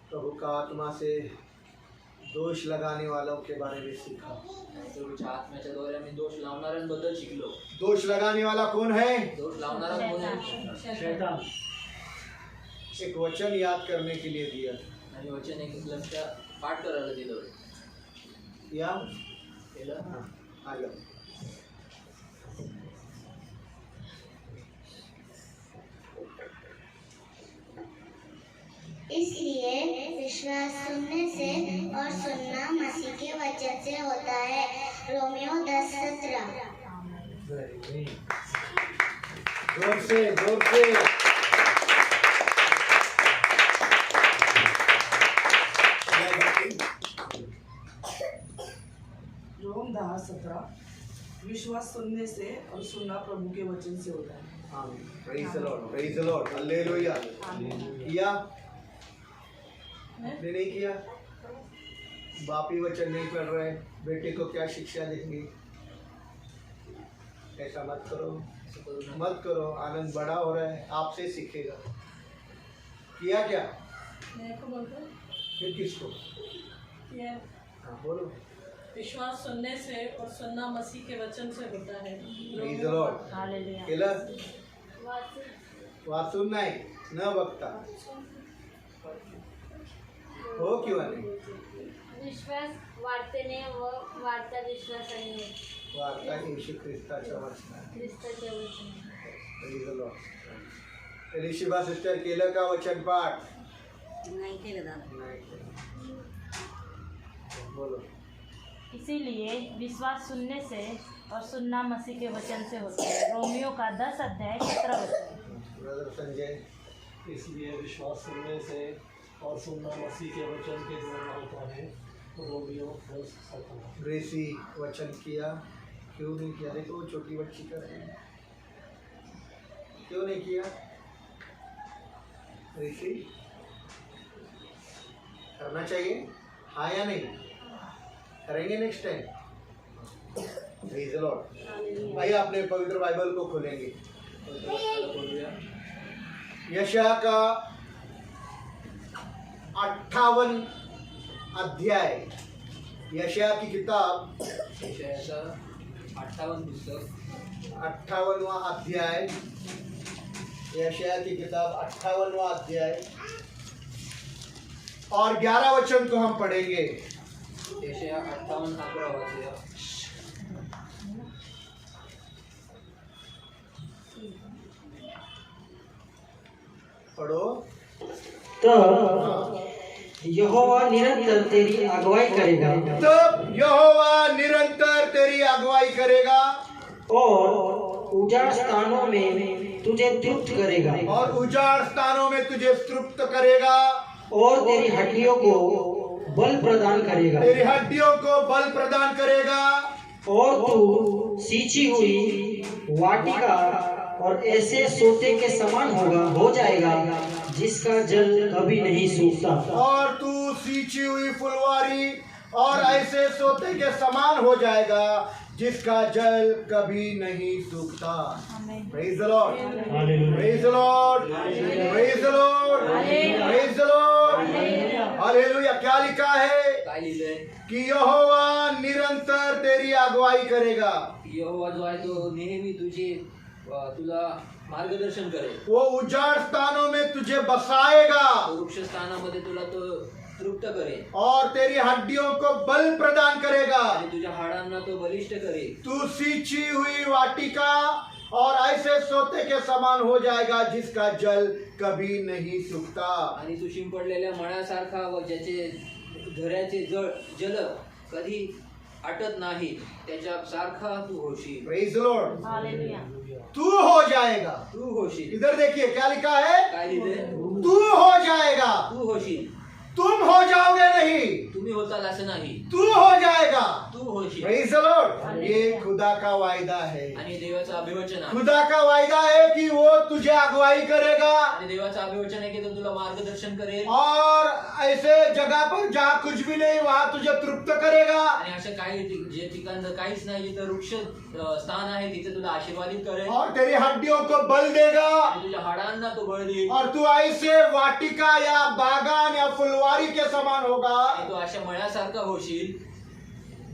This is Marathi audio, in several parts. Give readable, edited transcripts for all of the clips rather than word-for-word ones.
प्रभु का आत्मा से दोष लगाने वालों के बारे में सीखा। प्रभूच्या आत्म्याच्या द्वारे आम्ही दोष लावणाऱ्यांबद्दल शिकलो। दोष लगाने वाला कौन है? दोष लावणारा कोण आहे? शैतान। एक वचन याद करने के लिए दिया आणि वचन एक लक्षात पाठ करायला दिलं या केलं। हाँ, आ जाओ। इसलिए विश्वास सुनने से और सुनना मसीह के वचन से होता है। रोमियो 10:17। जोर से जोर से। रोम 10:17 विश्वास सुनने से और सुनना प्रभु के वचन से होता है। Praise the Lord, praise the Lord, hallelujah. किया? आपने नहीं किया? बाप ही वचन नहीं पढ़ रहे, बेटे को क्या शिक्षा देंगे? ऐसा मत करो, मत करो। आनंद बड़ा हो रहा है, आपसे सीखेगा। किया क्या? फिर किसको? हाँ बोलो। विश्वास सुनने से और सुनना मसीह के वचन से होता है। Praise the Lord, hallelujah. केलं? वाचून नाही, न बघता हो किंवा नाही? विश्वास वाढतेने व वाढता विश्वासाने वार्ता येशू ख्रिस्ताच्या वचनात। ख्रिस्ताच्या वचनाने। Praise the lord. Elishiba sister केलं का वचन पाठ? नाही केलं दादा। नाही केलं। बोलो। इसीलिए विश्वास सुनने से और सुनना मसीह के वचन से होता है। रोमियो का 10:17 ब्रदर संजय। इसलिए विश्वास सुनने से और सुनना मसीह के वचन के द्वारा होता है। रोमियो 10:17। रेसी वचन किया, क्यों नहीं किया? देखो वो छोटी बच्ची कर रही है, क्यों नहीं किया? रेसी करना चाहिए, हाँ या नहीं? करेंगे next time. Praise the Lord. भाई आपने पवित्र बाइबल को खोलेंगे। यशाया का 58 अध्याय, यशाया की किताब 58 पुस्तक 58वां अध्याय, यशाया की किताब 58वां अध्याय और 11 वचन को हम पढ़ेंगे। यशाया 58:11 वाचूया। पढ़ो। तब यहोवा निरंतर तेरी अगुवाई करेगा। तब यहोवा निरंतर तेरी अगुवाई करेगा और उजाड़ स्थानों में तुझे तृप्त करेगा। और उजाड़ स्थानों में तुझे तृप्त करेगा और तेरी हड्डियों को बल प्रदान करेगा। तेरी हड्डियों को बल प्रदान करेगा और तू सींची हुई वाटिका और ऐसे सोते के समान हो जाएगा जिसका जल कभी नहीं सूखता। और तू सींची हुई फुलवारी और ऐसे सोते के समान हो जाएगा जिसका जल कभी नहीं सूखता। Praise the Lord, praise the Lord, praise the Lord, praise the Lord, hallelujah. क्या लिखा है? काय लिहिलंय? कि यहोवा निरंतर तेरी अगुवाई करेगा। यहोवा जो आहे तो नेहमी तुला मार्गदर्शन करेल। वो उजाड़ स्थानों में तुझे बसाएगा, वृक्ष स्थानामध्ये तुला तो तृप्त करेल और तेरी हड्डियों को बल प्रदान करेगा। आणि तुझ्या हाडांना तो बलिष्ठ करेल। तू सींची हुई वाटिका और ऐसे सोते के समान हो जाएगा जिसका जल कभी नहीं सूखता। आणि तू शिंपडलेल्या मळ्यासारखा व ज्याचे झऱ्याचे जल कधी आटत नाही त्याच्या सारखा तू होशील। Praise the Lord, hallelujah. तू हो जाएगा। तू होशील। इधर देखिए क्या लिखा है? काय लिहिलंय? तू हो जाएगा। तू होशील। तुम हो जाओगे नहीं, तुम्ही होताल असं नाही, तू हो जाएगा। तू तू होशील. Praise the Lord. ये खुदा का वायदा है. आणि देवाचं अभिवचन आहे. खुदा का वायदा है कि वो तुझे अगुवाई करेगा आणि देवाचं अभिवचन आहे की तो तुला मार्गदर्शन करेल. और ऐसे जगह पर जहाँ कुछ भी नहीं वहाँ तुझे तृप्त करेगा. आणि अशा काही जे ठिकाण काहीच नाही जिथं वृक्ष स्थान आहे तिथे तुला आशीर्वादित करेल. और तेरी हड्डियों को बल देगा. आणि तुझ्या हाडांना तो बळ देईल. और तू ऐसे वाटिका या बागान या फुलवारी के समान होगा आणि तो अशा मळ्यासारखा होशील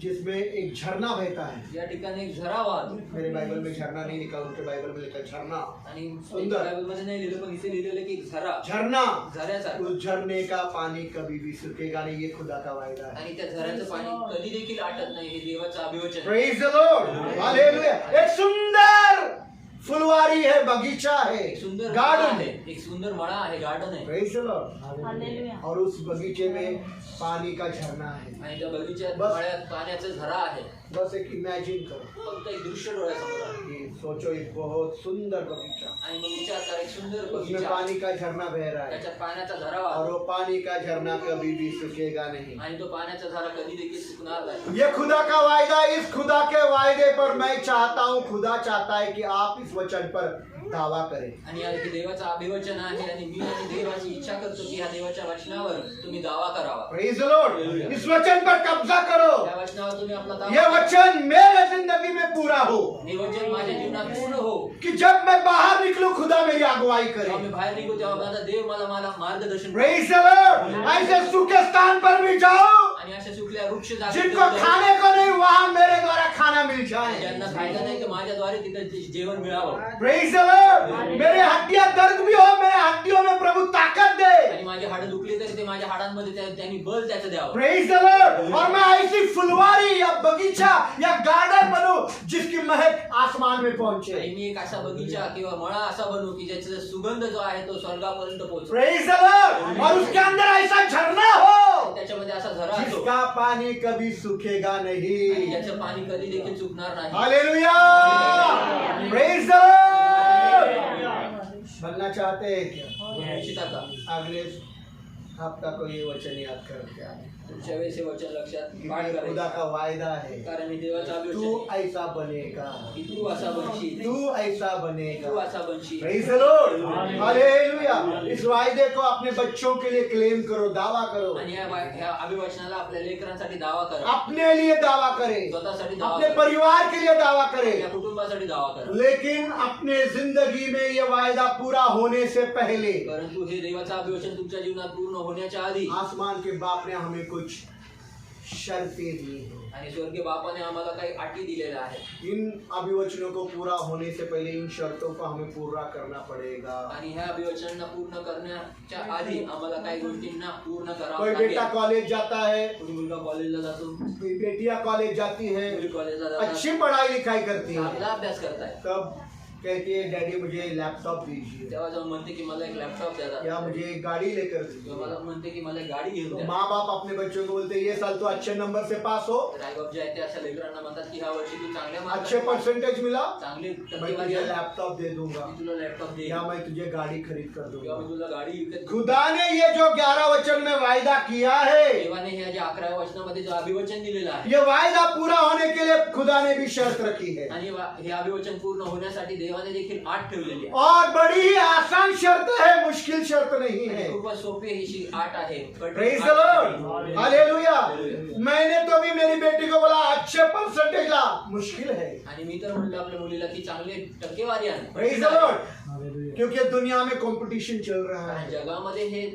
जिसमें एक झरना बहता है. या ठिकाणी एक झरा वाहतो. मेरे बाइबल में झरना नहीं लिखा, उनके बाइबल में लिखा झरना. आणि सुंदर. बायबल मध्ये नाही लिहिलं पण इथे लिहिलेलं की झरा झरना. झऱ्यासारखा. उस झरने का पानी कभी भी सूखेगा नहीं. ये खुदा का वायदा है. आणि त्या झऱ्याचं पाणी कधी देखील आटत नाही. हे देवाचं अभिवचन आहे. Praise the Lord. हालेलुया. एक सुंदर फुलवारी है, बगीचा है, एक सुंदर मळा गार्डन आहे. है. एक सुंदर मळा आहे, गार्डन आहे. Praise the Lord. हालेलुया. और उस बगीचे में पानी का झरना है. आणि त्या बगीच्यात बस. मळ्यात पाण्याचा झरा आहे. बस एक इमेजिन करो फक्त एक दृश्य डोळ्यासमोर आहे. कि सोचो एक बहुत सुंदर बगीचा, आणि मग विचार करा एक सुंदर उसमें बगीचा पानी का झरना बह रहा है त्याच्यात पाण्याचा झरा और वाहतो. वो पानी का झरना कभी भी सूखेगा नहीं. आणि तो पाण्याचा झरा कधी देखील सुकणार नाही. ये खुदा का वायदा. इस खुदा के वायदे पर मैं चाहता हूँ, खुदा चाहता है कि आप इस वचन पर दावा करें. आणि या देवाचं अभिवचन आहे आणि मी आणि देवाची इच्छा करतो की ह्या देवाच्या वचनावर तुम्ही दावा करावा. Praise the lord. इस वचन पर कब्जा करो. त्या वचनावर तुम्ही आपला ये दावा वचन मेरे जिंदगी में पूरा हो हे वचन माझ्या जीवनात पूर्ण हो. कि जब मैं बाहर निकलूं खुदा मेरी अगुवाई जेव्हा करे. मी बाहेर निघू तेव्हा माझा देव मला मार्गदर्शन करेल. Praise the Lord. ऐसे सूखे स्थान पर भी जाओ आणि अशा सुकल्या वृक्ष जाती जिनको खाने को नहीं वहाँ मेरे द्वारा खाना मिल जाए. ज्यांना खायला नाही तर माझ्याद्वारे तिथे जेवण मिळावं. Praise the Lord. मेरे हड्डियां दर्द भी हो, मेरे हड्डियों में प्रभु ताकत दे. आणि माझी हाडं दुखली तरी ते माझ्या हाडांमध्ये त्यांनी बल त्याचं द्यावं. Praise the Lord. और मैं ऐसी फुलवारी या बगीचा या गार्डन बनूं जिसकी महक आसमान में आणि पहुंचे. मी एक असा बगीचा किंवा मळा असा बनवू की ज्याचा सुगंध जो आहे तो स्वर्गापर्यंत पोहोचतो. Praise the Lord. और उसके अंदर ऐसा झरना हो त्याच्यामध्ये असा झरा असतो जिसका पानी कभी सूखेगा आणि नहीं. ज्याचं पाणी कधी देखील चुकणार नाही. हालेलुया. Praise the Lord. बनना चाहते हैं क्या? इच्छिता का अगले हफ्ता को ये वचन याद करके आए पुढच्या वेळेस हे वचन लक्षात कि पाठ ये खुदा करायचं. का वायदा है. कारण हे देवाचा तू अभिवचन आहे ऐसा बनेगा. की तू असा बनशील. तू ऐसा तू बनेगा. असा बनशील. Praise the Lord. हालेलुया. इस वायदे को अपने बच्चों के लिए क्लेम करो, दावा करो. आणि ह्या अभिवचनाला आपल्या लेकरांसाठी दावा करा. अपने लिए दावा करे, स्वतःसाठी दावा अपने करा. परिवार के लिए दावा करे. आपल्या कुटुंबासाठी दावा करा. लेकिन अपने जिंदगी में ये वायदा पूरा होने से पहले परंतु हे देवाचं अभिवचन तुमच्या जीवनात पूर्ण होण्याच्या आधी आसमान के बाप ने हमें कुछ शर्तें दी हैं. आणि स्वर्गीय बापाने आम्हाला काही अटी दिलेल्या आहेत. इन अभिवचनों को पूरा होने से पहले इन शर्तों को हमें पूरा करना पड़ेगा. आणि ह्या अभिवचनांना पूर्ण करण्याच्या आधी आम्हाला काही गोष्टींना पूर्ण करावं कोई लागेल. बेटा कॉलेज जाता है, कोणी मुलगा कॉलेजला जातो, कोई बेटियां कॉलेज जाती है, मुली कॉलेजला जातात, अच्छी पढ़ाई लिखाई करती है. चांगला अभ्यास करताय. तब कहती है डैडी मुझे लैपटॉप दीजिए तेव्हा जाऊन म्हणते की मला एक लॅपटॉप द्या, या मुझे एक गाड़ी लेकर किंवा दीजिए. मला म्हणते की मला एक गाडी घेऊन तो द्या. माँ बाप अपने बच्चों को बोलते ये साल तो अच्छे नंबर से पास हो, तर आई बाप जे आहे ते अशा लेकरांना म्हणतात की ह्या वर्षी तू चांगल्या अच्छे मार्काने परसेंटेज मिला, चांगली मैं टक्केवारी तुझे आली, लैपटॉप दे दूंगा मी तुला लॅपटॉप देईन या मैं तुझे गाड़ी खरीद कर किंवा मी दूंगा. तुला गाडी विकत घेईन. खुदा ने ये जो 11 वचन में वायदा किया है, देवाने ह्या ज्या 11व्या वचनामध्ये जो अभिवचन दिलेलं आहे ये वायदा पूरा होने के लिए खुदा ने भी शर्त रखी है. आणि हे अभिवचन पूर्ण होण्यासाठी देवाने देखील आठ ठेवलेली आहे. और बड़ी ही आसान शर्त है, मुश्किल शर्त नहीं है. आणि खूपच सोपी ही आठ आहे. Praise the Lord. हालेलुया. मैंने तो भी मेरी बेटी को बोला अच्छे परसेंटेज ला, मुश्किल है. आणि मी तर म्हणलं आपल्या मुलीला की चांगली टक्केवारी आण. Praise the Lord. क्योंकि दुनिया में कंपटीशन चल रहा है, जगामध्ये हे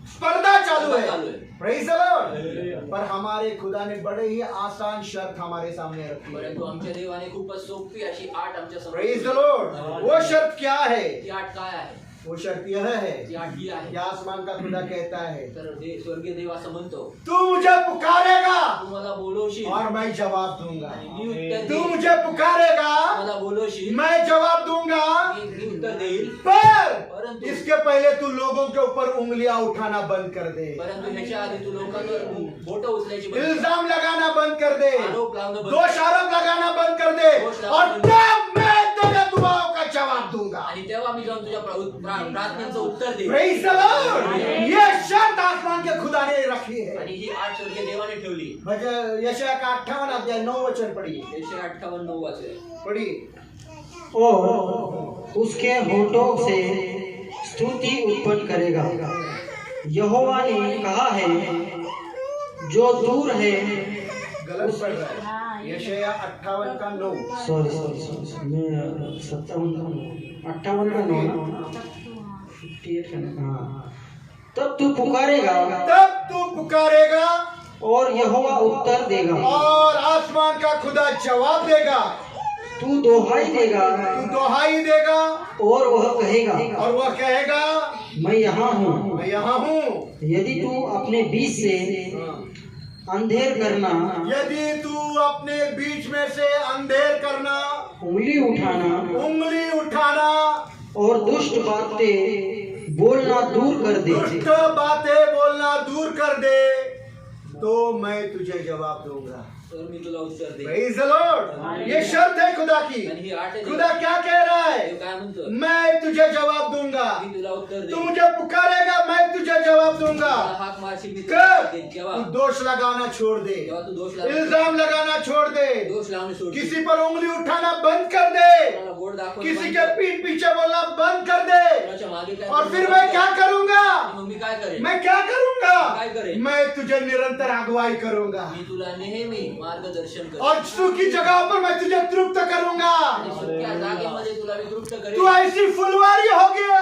स्पर्धा चालू है. चालू आहे. Praise the Lord. पर हमारे खुदा ने बड़े ही आसान शर्त हमारे सामने रखी है. परंतु आमच्या देवाने खूपच सोपी अशी आठ आमच्या समोर प्रेज द लॉर्ड. वो शर्त क्या है? ती आठ काय आहे? वो शर्त यह है ती आठ ही आहे. कि आसमान का खुदा कहता है तर स्वर्गीय देव असं म्हणतो, तू मुझे पुकारेगा तू मला बोलवशील और मैं जवाब दूंगा. आणि मी उत्तर तू देईन. मुझे पुकारेगा, मला बोलवशील, मैं जवाब दूंगा. मी उत्तर देईल. पर परंतु इसके पहले तू लोगों के ऊपर उंगलियां उठाना बंद कर दे, परंतु ह्याच्या आधी तू लोकांवर बोट उचलायची बंद कर. इल्जाम लगाना बंद कर दे, आरोप लावणं बंद कर. दोष आरोप लगाना बंद कर दे. दोष और लावणं बंद कर. तब मैं मैं दुआओं का जवाब दूंगा। आणि तेव्हा मी जाऊन तुझ्या प्रार्थनेचं उत्तर देईन. Praise the Lord. ये शर्त आसमान के खुदा ने रखी है। आणि ही 8 स्वर्गीय देवाने ठेवली. यशाया का 58 अध्याय 9 वचन पढ़िए. यशाया 58:9 वाचूया. पढ़िए. और उसके होठों से स्तुति उत्पन्न करेगा। यहोवा ने कहा है, जो दूर है। गलत पढ़ रहा है। यशाया 58 का 9. सॉरी मैं 58 का 9 58 का। हाँ, तब तू पुकारेगा और यहोवा उत्तर देगा, और आसमान का खुदा जवाब देगा। तू दोहाई देगा और वह कहेगा मैं यहाँ हूँ। यदि तू अपने बीच से अंधेर करना, उंगली उठाना और दुष्ट बातें बोलना दूर कर दे, तो मैं तुझे जवाब दूंगा। तर मी तुला उत्तर देईन. Praise the Lord. ये शर्त है खुदा की. आणि ही 8 खुदा क्या कह रहा है? देव काय म्हणतो? मैं तुझे जवाब दूंगा. मी तुला उत्तर देईन. तू मुझे पुकारेगा, मैं तुझे जवाब दूंगा. मला हाक मारशील, मी तुला उत्तर देईन. तू जेव्हा दोष लगाना छोड़ दे, जेव्हा तू दोष लावशील, इल्जाम लगाना छोड़ दे, दोष लावणे सोड. किसी पर उंगली उठाना बंद कर दे, मला बोट दाखवून किसी बंद के कर. पीठ पीछे बोलना बंद कर दे. कोणाच्या मागे काय और करू फिर नको. मैं क्या करूंगा? मग मी काय करेन? मैं क्या करूंगा? काय करेन? मैं तुझे निरंतर अगुवाई करूंगा, मी तुला नेहमी मार्गदर्शन करेन. और सुखी जगह पर मैं तुझे तृप्त करूंगा. आणि सुक्या जागेमध्ये तुला मी तृप्त तू करेन. ऐसी फुलवारी होगा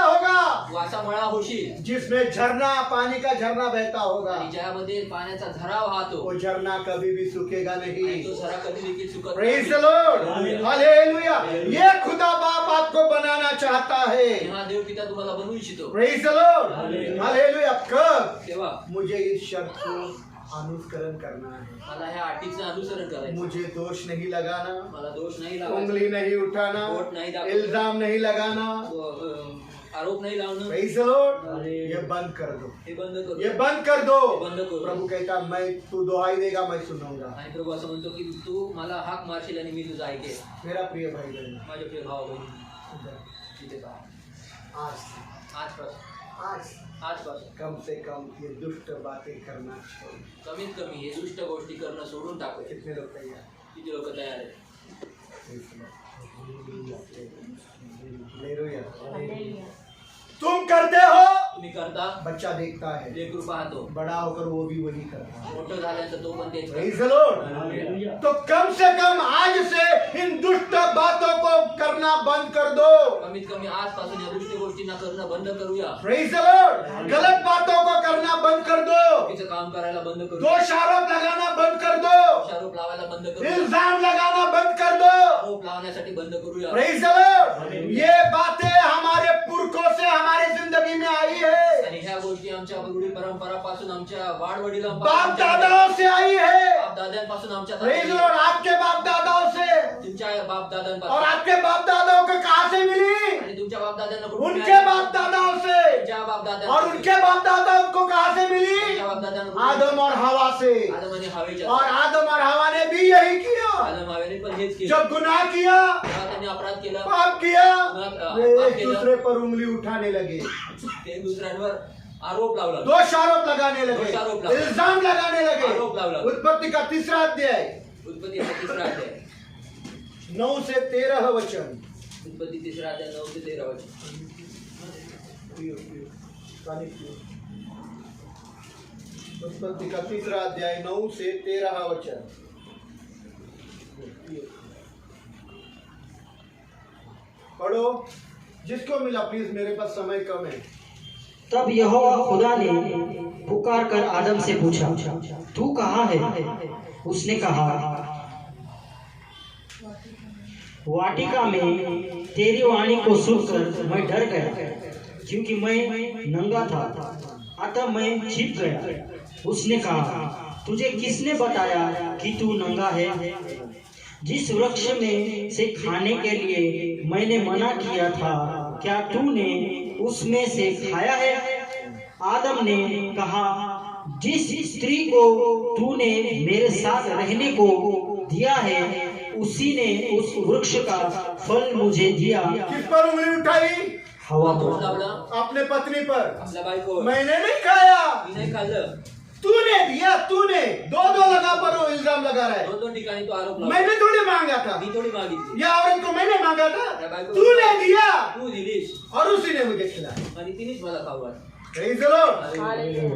वासा मळा होशील, जिसमें झरना, पानी का झरना बहता होगा. आणि ज्यामध्ये पाण्याचा झरा वाहतो, वो झरना कभी भी सूखेगा आणि नहीं. तो झरा कधी देखील सुकत प्रेज द नाही. लॉर्ड. हालेलुया. ये खुदा बाप आपको बनाना चाहता है. हा देव पिता तुम्हाला बनवू इच्छितो. Praise the Lord. हालेलुया. कब? तेव्हा मुझे इस शर्त को अनुसरण करना है. मला ह्या अटीचं अनुसरण करायचं. मुझे दोष नहीं लगाना, मला दोष नाही लावायचा, उंगली नहीं उठाना, बोट नहीं दाखवना, इल्जाम नहीं लगाना. आरोप नहीं लावणं. Praise the Lord. ये बंद कर दो, हे बंद करू. ये बंद कर दो. हे बंद करू. प्रभु कहता मैं, तू दुहाई देगा मैं सुनूंगा. आणि प्रभू असं म्हणतो की तू मला हाक मारशील आणि मी तुझं ऐकेन. मेरा प्रिय भाई बहन, माझे प्रिय भाऊ बहिणी, तिथे पहा. आजपासून कम से कम ये दुष्ट बातें करना छोड़ो. कमीत कमी हे दुष्ट गोष्टी करणं सोडून टाकू. कितने लोग तैयार? किती लोक तयार आहेत? हालेलुया. तुम करते हो, तुम्ही करता, बच्चा देखता है, लेकरू पाहतो, बड़ा होकर वो भी वही करता है. मोठं झाल्यानंतर तो पण तेच Praise करतो. the Lord. तो कम से कम आज से इन दुष्ट बातों को करना बंद कर दो. कमीत कमी आजपासून या दुष्ट गोष्टींना करणं बंद करूया. Praise the Lord. गलत बातों को करना बंद कर दो. चुकीचं काम करायला बंद करू. दोष आरोप लगाना बंद कर दो. आरोप लावायला बंद करूया. इल्जाम लगाना बंद कर दो. आरोप लावण्यासाठी बंद करूया. Praise the Lord. ये बातें हमारे पुरखों से हमारे जिंदगी में आई है. आणि ह्या गोष्टी आमच्या रूढी परंपरापासून, आमच्या बाप वाडवडिलांपासून, दादाओं से आई है. बाप दाद्यांपासून आमच्या Praise the Lord. आपके बाप दादाओं से, तुमच्या बाप और दादांपासून, आपके बाप दादाओं को कहाँ से मिली? आणि तुमच्या बाप दादांना कुठून उनके मिळाली? बाप दादाओं से. तुमच्या बाप और दादांपासून, उनके बाप दादाओं को कहाँ से मिली? तुमच्या बाप दादांना कुठून? आदम और हवा से. आदम आणि हवेच्या. और आदम और हवा ने भी यही किया. आदम हवेने पण हेच केलं. जब गुनाह किया, तेव्हा त्यांनी अपराध केला, पाप किया, वे पाप एक केलं. दूसरे पर उंगली उठाने लगे, ते दुसऱ्यांवर आरोप लावला, दोष आरोप लगाने लगे, दोष आरोप लावला. इल्जाम लगाने लगे. आरोप लावला. उत्पत्ति का 3रा अध्याय उत्पत्ती 3रा अध्याय 9 से 13 वचन. उत्पत्ती 3रा अध्याय 9 से 13 वचन. उत्पत्ति का 3रा अध्याय 9 से 13 वचन. पढ़ो, जिसको मिला प्लीज, मेरे पास समय कम है. तब यहोवा खुदा ने पुकार कर आदम से पूछा, तू कहाँ है? उसने कहा, वाटिका में तेरी वाणी को सुनकर मैं डर गया, क्योंकि मैं नंगा था, अतः मैं छिप गया. उसने कहा, तुझे किसने बताया कि तू नंगा है? जिस वृक्ष में से खाने के लिए मैंने मना किया था, क्या तूने उसमें से खाया है? आदम ने कहा, जिस स्त्री को तूने मेरे साथ रहने को दिया है, उसी ने उस वृक्ष का फल मुझे दिया। किस पर उंगली उठाई? हवा दोष को। लावला अपने पत्नी पर। आपल्या बायकोवर. मैंने नहीं खाया, मी नाही खाल्लं. तूने दिया, तूने दो लगा पर वो इल्जाम लगा रहा है। दोन ठिकाणी तो आरोप लावला. मैंने थोड़ी मांगा था, मी थोडी मागितली. या औरत को मैंने मांगा था, त्या बायकोला तूने दिया तू दिलीस और उसी ने मुझे खिलाया। आणि तिनेच मला खाऊ घातलं. Praise the Lord।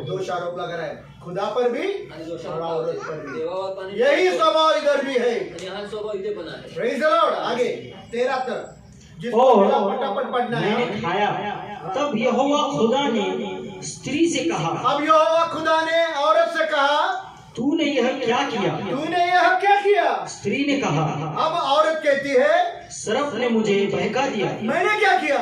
दोष आरोप लगा रहा है, खुदा पर भी आणि दोष और औरत पर भी। देवावर पण यही स्वभाव इधर भी है। आणि हा स्वभाव इथे पण आहे. Praise the Lord। आगे 13 तक जिसको और मिला फटाफट पढ़ना मैंने है। खाया, तब यहोवा खुदा ने स्त्री से कहा, अब यहोवा खुदा ने औरत से कहा, तूने यह क्या किया? तूने यह क्या किया? स्त्री ने कहा, अब औरत कहती है, सर्प ने मुझे बहका दिया। मैंने क्या किया?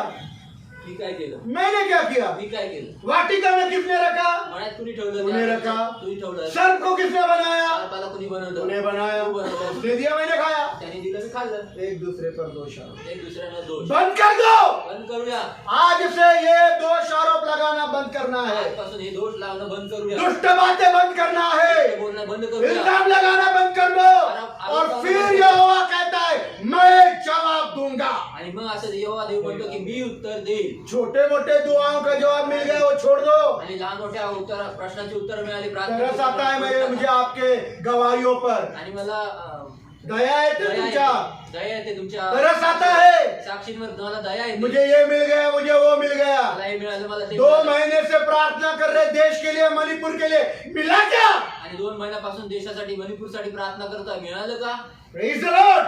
मी काय केलं? मैंने क्या किया? मी काय केलं? वाटिका में किसने रखा? मळ्यात कुणी ठेवलं? तूने रखा। तुम्ही ठेवलं. सर्प को किसने बनाया? सर्पाला कुणी बनवलं? तूने बनाया। तू बनवलं. उसने दिया, मैंने खाया। त्याने दिलं, मी खाल्लं. एक दूसरे पर दोष आरोप। एक दुसऱ्याला दोष. बंद कर दो। बंद करूया. आज से ये दोष आरोप लगाना बंद करना है, आजपासून हे दोष लावणं बंद करूया. दुष्ट बातें बंद करना है, बोलणं बंद करूया. इल्जाम लगाना बंद कर दो। और फिर यहोवा कहता है, मैं जवाब दूंगा। आणि मग असं यहोवा देव म्हणतो की मी उत्तर देईल. छोटे मोटे दुआओं का जवाब मिल गया वो छोड़ दो। आणि लहान मोठ्या प्रश्नाची उत्तर मिळाली. तरस आता है मुझे आपके गवाहियों पर, आणि मला दया है तुमचा, दया येते तुमच्या. तरस आता है, साक्षींवर मला दया येते. मुझे ये मिल गया, मुझे वो मिल गया। मला हे मिळालं, मला ते 2 मिळालं. महीने से प्रार्थना कर रहे देश के लिए, मणिपुर के लिए, मिला क्या? आणि 2 महिन्यापासून देशासाठी मणिपूरसाठी प्रार्थना करतोय. मिळालं का? Praise the Lord।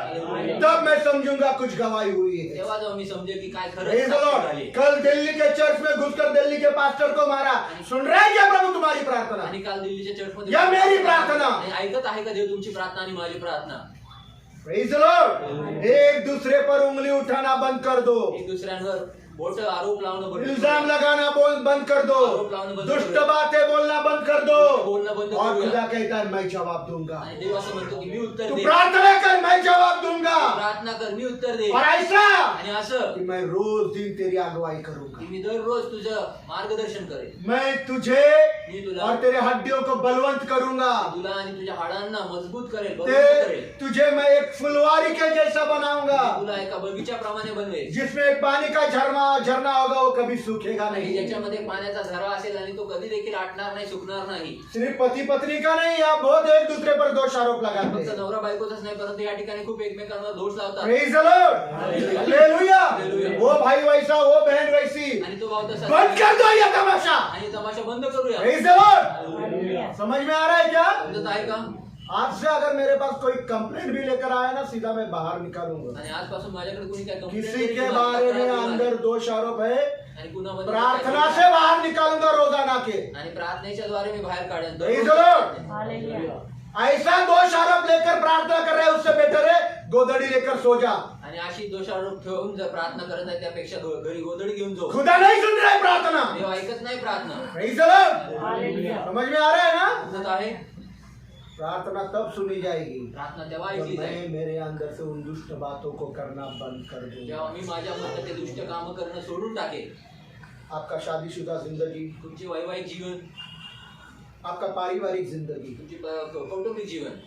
तब मैं समझूंगा कुछ गवाही हुई है। तेव्हा जाऊ मी समजेल की काय खरं Praise the साक्षी Lord। झाली. कल दिल्ली के चर्च में घुसकर दिल्ली के पास्टर को मारा। सुन रहे हैं क्या प्रभु तुम्हारी प्रार्थना? आणि काल दिल्लीच्या चर्चमध्ये या मेरी प्रार्थना। आणि ऐकत आहे का देव तुमची प्रार्थना आणि माझी प्रार्थना? Praise the Lord। एक दूसरे पर उंगली उठाना बंद कर दो, एक दुसऱ्यांवर बोट आरोप लावणं बंद करूया. इल्जाम लगाना बंद कर दो, दुष्ट बातें बोलना बंद कर दो। बोलणं बंद और करूया. खुदा कहता है, मैं जवाब दूंगा। आणि देव असं म्हणतो की मी उत्तर तू देईन. प्रार्थना कर, मैं जवाब दूंगा। प्रार्थना कर, मी उत्तर देईन. और ऐसा आणि असं कि मैं रोज दिन तेरी अगुवाई करूंगा। की मी दररोज तुझं मार्गदर्शन करेन. मैं तुझे मी तुला और तेरे हड्डियों को बलवंत करूंगा। तुला आणि तुझ्या हाडांना मजबूत करेल, बलवंत करेल. तुझे मैं एक फुलवारी के जैसा बनाऊंगा, तुला एका बगीच्याप्रमाणे बनवेल. जिसमें एक पानी का झरना होगा, वो कभी सूखेगा आणि नहीं। ज्याच्यामध्ये पाण्याचा झरा असेल आणि तो कधी देखील आटणार नाही, सुकणार नाही. सिर्फ पति पत्नी का नहीं, आप बहुत एक दूसरे पर दोष आरोप लगाते फक्त हैं। नवरा बायकोचाच नाही, परंतु या ठिकाणी खूप एकमेकांवर दोष लावतात. Praise the Lord। हालेलुया। वो भाई वैसा, वो बहन वैसी। आणि तो भाव तसा. बंद कर दो ये तमाशा। आणि तमाशा बंद करूया. Praise the Lord। समझ में आ रहा है क्या? समजत आहे का? आज से अगर मेरे पास कोई कंप्लेंट भी लेकर आया ना, सीधा मैं बाहर निकालूंगा। आणि आजपासून माझ्याकडे कोणी काय complaint किसी केली के किंवा बारे में तक्रार केली अंदर दोष आरोप है, आणि कुणामध्ये प्रार्थना से बाहर निकालूंगा रोजाना के। आणि प्रार्थनेच्या द्वारे मी बाहेर काढेन. Praise the Lord। हालेलुया। ऐसा दोष आरोप लेकर प्रार्थना कर रहे हैं, उससे बेटर है गोदड़ी लेकर सो जा। आणि अशी दोषारोप ठेवून जर प्रार्थना करत आहे त्यापेक्षा घरी गोधडी घेऊन जाऊ. खुदा नहीं सुन रहा है प्रार्थना। देव ऐकत नाही प्रार्थना. Praise the Lord। हालेलुया। समझ में आ रहा है ना? समजत आहे? प्रार्थना तब सुनी जाएगी प्रार्थना तेव्हा जब ऐकली मैं जाईल मेरे अंदर से उन दुष्ट बातों को करना बंद कर दूंगा। जेव्हा मी माझ्या मनात ते दुष्ट काम करणं सोडून टाकेल. आपका शादीशुदा जिंदगी, तुमची वैवाहिक जीवन, आपका पारिवारिक जिंदगी तुमची कौटुंबिक जीवन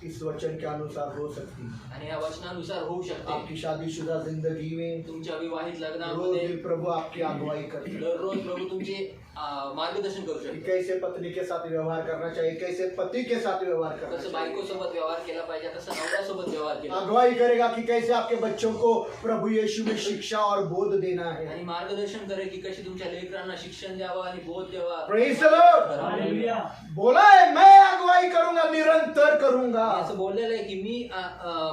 इस वचन के अनुसार हो सकती है। आणि या वचनानुसार होऊ शकते. आपकी शादीशुदा जिंदगी में तुमच्या विवाहित रोज लग्नामध्ये दिन प्रभु आपकी अगुवाई करते हैं दररोज प्रभू तुमचे मार्गदर्शन करू कि शकतो. कैसे पत्नी के साथ व्यवहार करना चाहिए, कैसे पति के साथ व्यवहार करना कसं चाहिए। बायको सोबत व्यवहार केला पाहिजे, कसं नवऱ्यासोबत व्यवहार केला पाहिजे. अगुवाई करेगा कि कैसे आपके बच्चों को प्रभु यीशु में शिक्षा और बोध देना है। आणि मार्गदर्शन करेल की कशी तुमच्या लेकरांना शिक्षण द्यावं आणि बोध द्यावा. Praise the Lord। हालेलुया। बोला है मैं अगुवाई करूंगा, निरंतर करूंगा। असं बोललेलं आहे की मी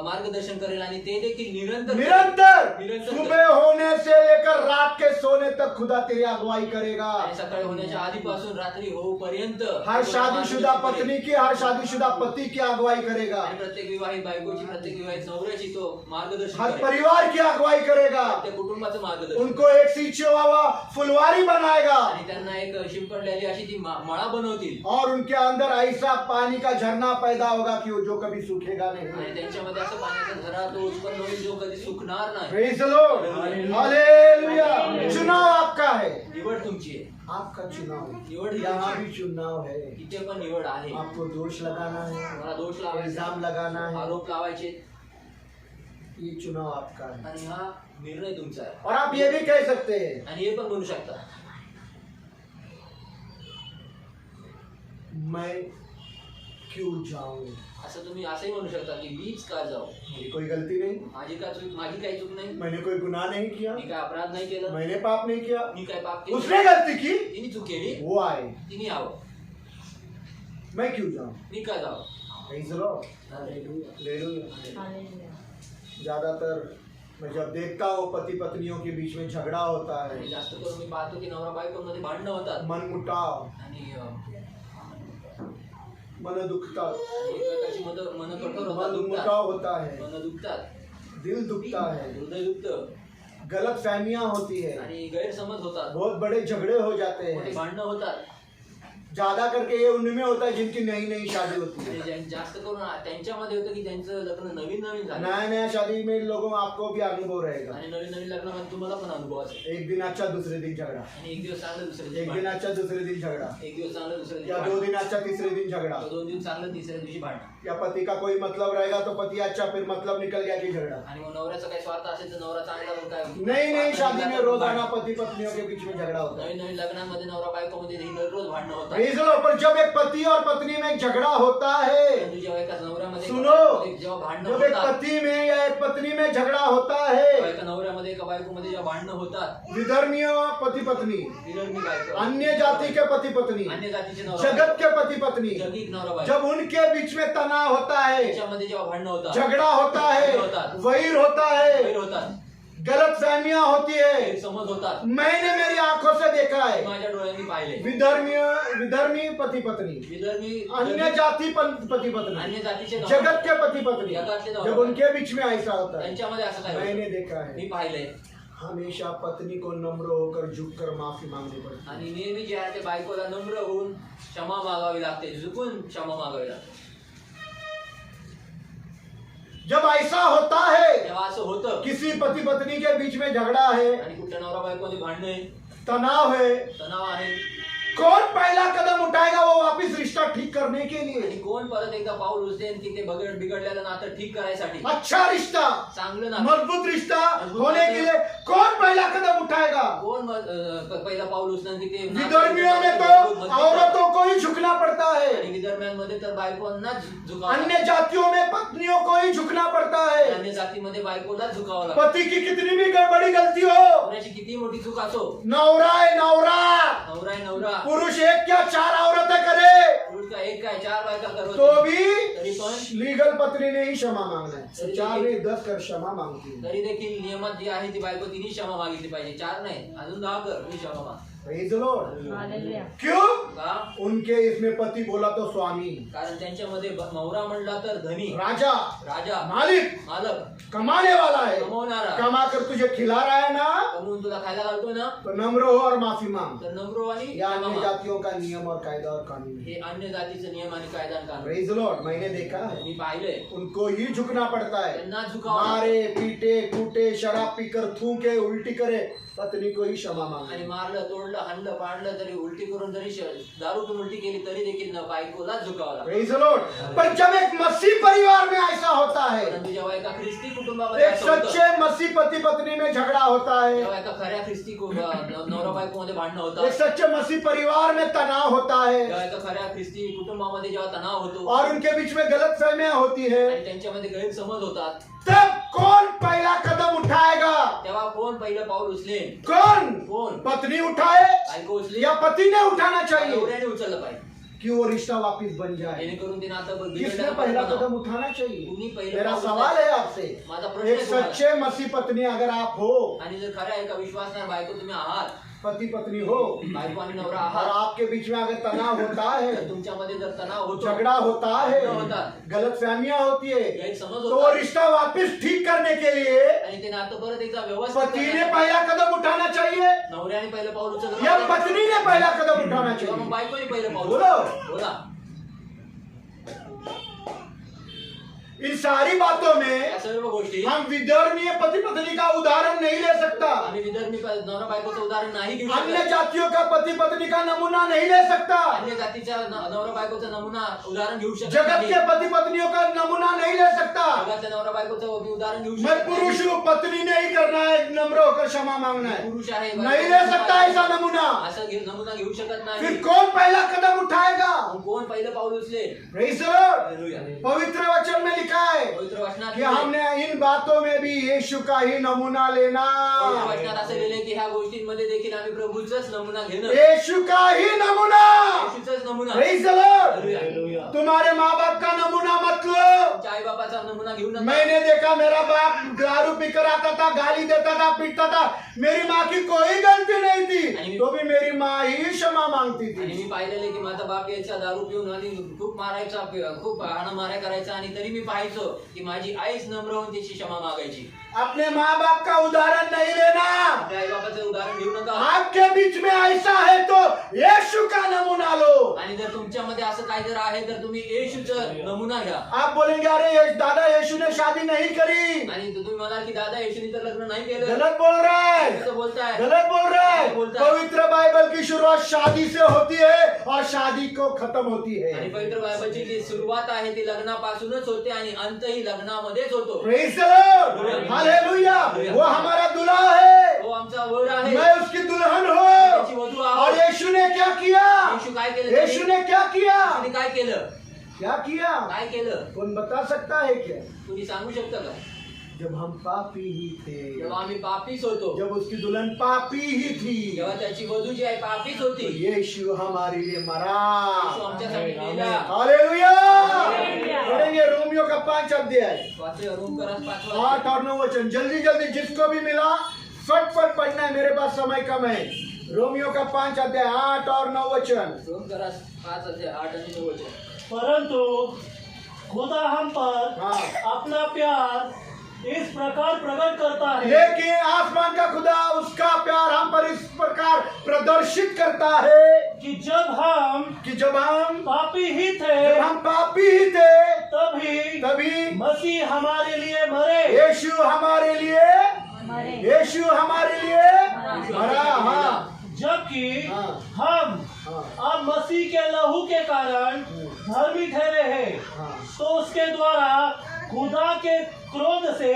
मार्गदर्शन करेल आणि ते देखील निरंतर निरंतर सुबह होने से लेकर रात के सोने तक खुदा तेरी अगुवाई करेगा। आणि सकाळी होण्याच्या आधीपासून रात्री होऊपर्यंत हर शादीशुदा पत्नी की, हर शादीशुदा पति की अगुवाई करेगा। आणि प्रत्येक विवाहित बायकोची, प्रत्येक विवाहित नवऱ्याची तो मार्गदर्शन हर करेल. परिवार की अगुवाई करेगा। प्रत्येक कुटुंबाचं मार्गदर्शन. उनको एक सींचेवा फुलवारी बनाएगा आणि त्यांना एक शिंपडलेली अशी ती मळा बनवतील. और उनके अंदर ऐसा पानी का झरना पैदा होगा कि वो जो कभी सूखेगा नहीं। आणि त्यांच्यामध्ये असं पाण्याचा झरा तो उत्पन्न होईल जो कधी सुकणार नाही. Praise the Lord। हालेलुया। चुनाव आपका है, निवड तुमची आहे. आपका चुनाव है। निवड ही यहाँ तुमची भी चुनाव है। आहे. इथे पण निवड आहे. आपको दोष लगाना है, मला दोष लावायचा, इल्जाम लगाना है, आरोप लावायचे, ये चुनाव आपका है आणि हा निर्णय तुमचा आहे. और आप ये भी कह सकते हैं आणि हे पण म्हणू शकता, मैं क्यों जाऊं, असं तुम्ही असंही म्हणू शकता की मीच का जाऊ, मेरी कोई गलती नहीं, माझी काही चूक नाही, मैंने कोई गुनाह नहीं किया, मी काय अपराध नाही केलं, मैंने पाप नहीं किया, मी काय पाप केलं, उसने गलती की, तिने चूक केली, वो आए, तिने यावं, मैं क्यों जाऊं. मी का जाऊ. Praise the Lord. Hallelujah. Hallelujah. ज्यादातर मैं जब देखता हूँ पति पत्नियों के बीच में झगड़ा होता आणि है, जास्त करून मी पाहतो की नवरा बायकोमध्ये भांडणं होतात मनमुटाव, आणि मन दुखता, एकमेकाची मन कठोर होतात, दुखतात, मनमुटाव होता है, मन दुखतात, दिल दुखता है, हृदय दुखतं गलत फहमियां होती है, आणि गैरसमज होतात, बहुत बड़े झगड़े हो जाते मोठे हैं. भांडणं होतात. ज्यादा करके ये उनमें होता है जिनकी नई नई शादी होती है. आणि जास्त करून त्यांच्यामध्ये होतं की त्यांचं लग्न नवीन झालं नया नया शादी में लोगों आपको भी अनुभव रहेगा. आणि नवीन लग्नामध्ये तुम्हाला पण अनुभव असेल. एक दिन अच्छा दूसरे दिन झगड़ा, आणि एक दिवस चांगलं दुसऱ्या एक दिवशी दिन भांडण, अच्छा दूसरे दिन झगड़ा, एक दिवस चांगलं दुसऱ्या दिवशी या भांडण, 2 दिन अच्छा तीसरे दिन झगड़ा, 2 दिन चांगलं तिसऱ्या दिवशी भांडण. या पति का कोई मतलब रहेगा तो पति अच्छा, फिर मतलब निकल गया कि झगड़ा. आणि मग नवऱ्याचा काही स्वार्थ असेल तर नवरा चांगला मग काय नई नई शादी में रोजाना भांडण. पति पत्नियों के बीच में झगड़ा होता है. नवीन लग्नामध्ये नवरा बायकोमध्ये रोज भांडणं होतात. Praise the Lord. पर जब एक पति और पत्नी में एक झगड़ा होता है, परंतु जेव्हा एका नवऱ्यामध्ये सुनो, जेव्हा भांडणं जब एक होतात, पति में या एक पत्नी में झगड़ा होता जेव्हा है, एका नवऱ्यामध्ये एका बायकोमध्ये जेव्हा भांडणं होतात, विधर्मीय पति पत्नी, विधर्मी बायको, अन्य जाति के पति पत्नी, अन्य जातीचे नवरा जगत के पति पत्नी, जगीत नवरा बायको, जब उनके बीच में तनाव होता है, त्याच्यामध्ये जेव्हा भांडणं होतात, झगड़ा होता है, वैर होता वैर है, होतात, गलत फहमियां होती है, समज होतात, मैंने मेरी आंखों से देखा है. माझ्या डोळ्यांनी पाहिले. विधर्मी पति पत्नी, विधर्मी अन्य जाति पति पत्नी, अन्य जातीचे नवरा, जगत के पति पत्नी, जगातले नवरा, जब उनके बीच में ऐसा होता है, त्यांच्यामध्ये असं काय मैंने होतं? देखा मी है. पाहिलंय. हमेशा पत्नी को नम्र होकर झुककर माफी मांगनी पड़ती है. आणि नेहमी जे आहे ते बायकोला नम्र होऊन क्षमा मागावी लागते, झुकून क्षमा मागावी लागते. जब ऐसा होता है, तेव्हा असं होतं किसी पति पत्नी के बीच में झगड़ा है, आणि कुठल्या नवरा बायकोमध्ये भांडणं आहे, तनाव है, तणाव आहे, कौन पहला कदम उठाएगा वो वापिस रिश्ता ठीक करने के लिए? आणि कोण परत एकदा पाऊल उचलेन की ते बिघडलेलं नातं ठीक करायसाठी, अच्छा रिश्ता, चांगलं नातं, मजबूत रिश्ता होने के लिए कौन पहला कदम उठाएगा? कोण पहिला पाऊल उचलेन की ते विधर्मियों में तो औरतों को ही झुकना पड़ता है, आणि विधर्म्यांमध्ये तर बायकोंना झुकावं, अन्य जातियों में पत्नियों को ही झुकना पड़ता है. अन्य जातीमध्ये बायकोला झुकावं लागतं. पति की कितनी भी बड़ी गलती हो, कोणाची किती मोठी चूक असो, नवरा है नवरा, नवरा आहे नवरा, पुरुष एक क्या 4 औरतें करे पुरुष का एक काय 4 बायका करत तो भी तरी पण लीगल पत्नी ने ही क्षमा मांगना है. 4 नहीं 10 कर क्षमा मांगती है. तरी देखील नियमात जी आहे ती बायको तिने क्षमा मागितली पाहिजे. 4 नाही, अजून 10 कर, मी क्षमा माग. Praise the Lord. हालेलुया. क्यों? का? उनके इसमें पति बोला तो स्वामी, कारण त्यांच्यामध्ये नवरा म्हणला तर धनी, राजा, राजा, मालिक, मालक, कमाने वाला है. कमवणारा, कमा कर तुझे खिला रहा है ना, कमवून तुला खायला घालतोय ना, तो नम्र हो और माफी मांग. तर नम्र आणि या क्षमा अन्य माग. जातियों का नियम और कायदा और कानून है. हे अन्य जातीचे नियम आणि कायदा आणि कानून. Praise the Lord. मैंने देखा है, मी पाहिलंय, उनको ही झुकना पड़ता है. त्यांना झुकावं लागतं. मारे पीटे कूटे शराब पीकर थूके उल्टी करे, पत्नी को ही क्षमा आणि मांगे. मारलं तोडलं हाणलं पाडलं तरी उलटी करून जरी दारू पिऊन उलटी केली तरी देखील बायकोला झुकावं लागतं. Praise the Lord. पर जब एक मसीह परिवार में ऐसा होता है, परंतु जेव्हा एका ख्रिस्ती कुटुंबामध्ये एक असं होतं, सच्चे मसीह पति पत्नी में झगड़ा होता है, जेव्हा एका खऱ्या ख्रिस्ती नवरा बायको मध्ये भांडणं एक होतात, सच्चे मसीह परिवार में तनाव होता है जेव्हा एका खऱ्या ख्रिस्ती कुटुंबामध्ये जेव्हा तणाव होतो और उनके बीच में गलत फहमियां होती है, आणि त्यांच्यामध्ये गैरसमज होतात, तब कौन पहला कदम उठाएगा? तेव्हा कोण पहिलं पाऊल उचलेन? कौन? कोण? पत्नी उठाए बायको उचली या पति ने उठाना चाहिए नवऱ्याने उचललं पाहिजे, कि वो रिश्ता वापिस बन जाए? जेणेकरून ते नातं किसने बिघडलेलं पहला पाहिजे. कदम उठाना चाहिए? तुम्ही पहिलं मेरा पाऊल सवाल उचलायचं. है आपसे, माझा प्रश्न एक आहे तुम्हाला. सच्चे मसीह पत्नी अगर आप हो, आणि जर खऱ्या एका विश्वासणार बायको तुम्ही आहात, पति पत्नी हो, बायको आणि नवरा और आहात, आपके बीच में अगर तनाव होता है, तर तुमच्यामध्ये जर तणाव होतो, झगड़ा होता है, भांडणं होतात, गलत फहमियां होती है, गैरसमज तो वो होतात, रिश्ता वापिस ठीक करने के लिए आणि ते नातं परत एकदा व्यवस्थित पति ने करण्यासाठी पहला कदम उठाना चाहिए नवऱ्याने पहिलं पाऊल उचललं या पाहिजे. पत्नी ने पहला कदम उठाना किंवा मग चाहिए? बायकोने पहिलं पाऊल बोलो. उचललं. बोला. इन सारी बातों या में सर्व गोष्टी हम विधर्मीय पति पत्नी का उदाहरण नहीं ले सकता, आम्ही विधर्मी नवरा बायकोचं उदाहरण नाही घेऊ अन्य शकत, जातियों का पति पत्नी का नमूना नहीं ले सकता, अन्य जातीच्या नवरा बायकोचा नमुना उदाहरण घेऊ शकत जगत नाही, के पति पत्नियों का नमूना नहीं ले सकता। जगाच्या नवरा बायकोचं उदाहरण घेऊ मैं शकत पुरुष नाही. हूँ, पत्नी नहीं करना है, नम्र होकर क्षमा मांगना है, पुरुष आहे नहीं ले सकता ऐसा नमूना। असं नमुना घेऊ शकत नाही. फिर कौन पहला कदम उठाएगा? मग कोण पहिलं पाऊल उचले? Praise the Lord। हालेलुया. पवित्र वचन में लिखा है पवित्र वचनात कि हमने इन बातों में भी यीशु का ही नमूना लेना, पवित्र वचनात असं लिहिलंय की ह्या गोष्टींमध्ये देखील आम्ही प्रभूचाच नमुना घेणं, यीशु का ही नमूना। येशूचाच नमुना. Praise the Lord। हालेलुया. तुम्हारे माँ बाप का नमूना मत लो। तुमच्या आई बापाचा नमुना घेऊ नका. मैंने देखा मेरा बाप दारू पीकर आता था, गाली देता था, पीटता था, मेरी माँ की कोई गलती नहीं थी, तो भी मेरी माँ ही क्षमा मांगती आणि थी। मी पाहिलेले की माझा बाप यायचा दारू पिऊन आणि खूप मारायचा, खूप हाणामाऱ्या करायचा, आणि तरी मी पाहायचो की माझी आईच नम्र होऊन त्याची क्षमा मागायची. अपने माँ बाप का उदाहरण नहीं लेना। आपल्या आई बापाचं उदाहरण घेऊ नका. आपके बीच में ऐसा है तो यीशु का नमूना लो। आणि जर तुमच्यामध्ये असं काही जर आहे तर तुम्ही येशूचं नमुना घ्या. आप बोलेंगे अरे दादा यीशु ने शादी नहीं करी, आणि तुम्ही म्हणाल की दादा येशूने तर लग्न नाही केलं. गलत बोल रहा है, असं बोलताय. गलत बोल रहा है। बोलता है। पवित्र बाइबल की शुरुआत शादी से होती है और शादी को खत्म होती आणि है। पवित्र बायबलची जी सुरुवात आहे ती लग्नापासूनच होते आणि अंतही लग्नामध्येच होतो. Praise the Lord। हालेलुया। वो हमारा दूल्हा है, तो आमचा वर आहे, मैं उसकी दुल्हन त्याची हूँ। वधू और आहोत. यीशु ने क्या किया? येशू काय केलं? यीशु ने क्या किया? येशूने काय केलं? क्या किया? काय केलं? कौन बता सकता है क्या? कुणी सांगू शकतं का? जब हम पापी ही थे, जेव्हा आम्ही पापीच होतो, जब उसकी दुल्हन पापी ही थी, जेव्हा त्याची वधू जी आहे पापीच होती, तो यीशु हमारे लिए मरा। येशू आमच्यासाठी मेला. हालेलुया। पढ़ेंगे रोमियो का 5 अध्याय वाचले रोमकरास 5 8 और 9 वचन। जल्दी जल्दी जिसको भी मिला फटफट पढ़ना है, मेरे पास समय कम है। रोमियो का 5 अध्याय 8 और 9 वचन। रोमकरास 5 अध्याय 8 आणि 9 वचन. परंतु खुदा हम पर हाँ। अपना प्यार इस प्रकार प्रकट करता है लेकिन आसमान का खुदा उसका प्यार हम पर इस प्रकार प्रदर्शित करता है कि जब हम जब हम पापी ही थे पापी ही थे, तभी मसीह हमारे लिए मरे। यीशु हमारे लिए मरा। हाँ। जबकि हाँ। हम हाँ। अब मसीह के लहू के कारण धर्मी ठहरे हैं, हाँ। तो उसके द्वारा खुदा के क्रोध से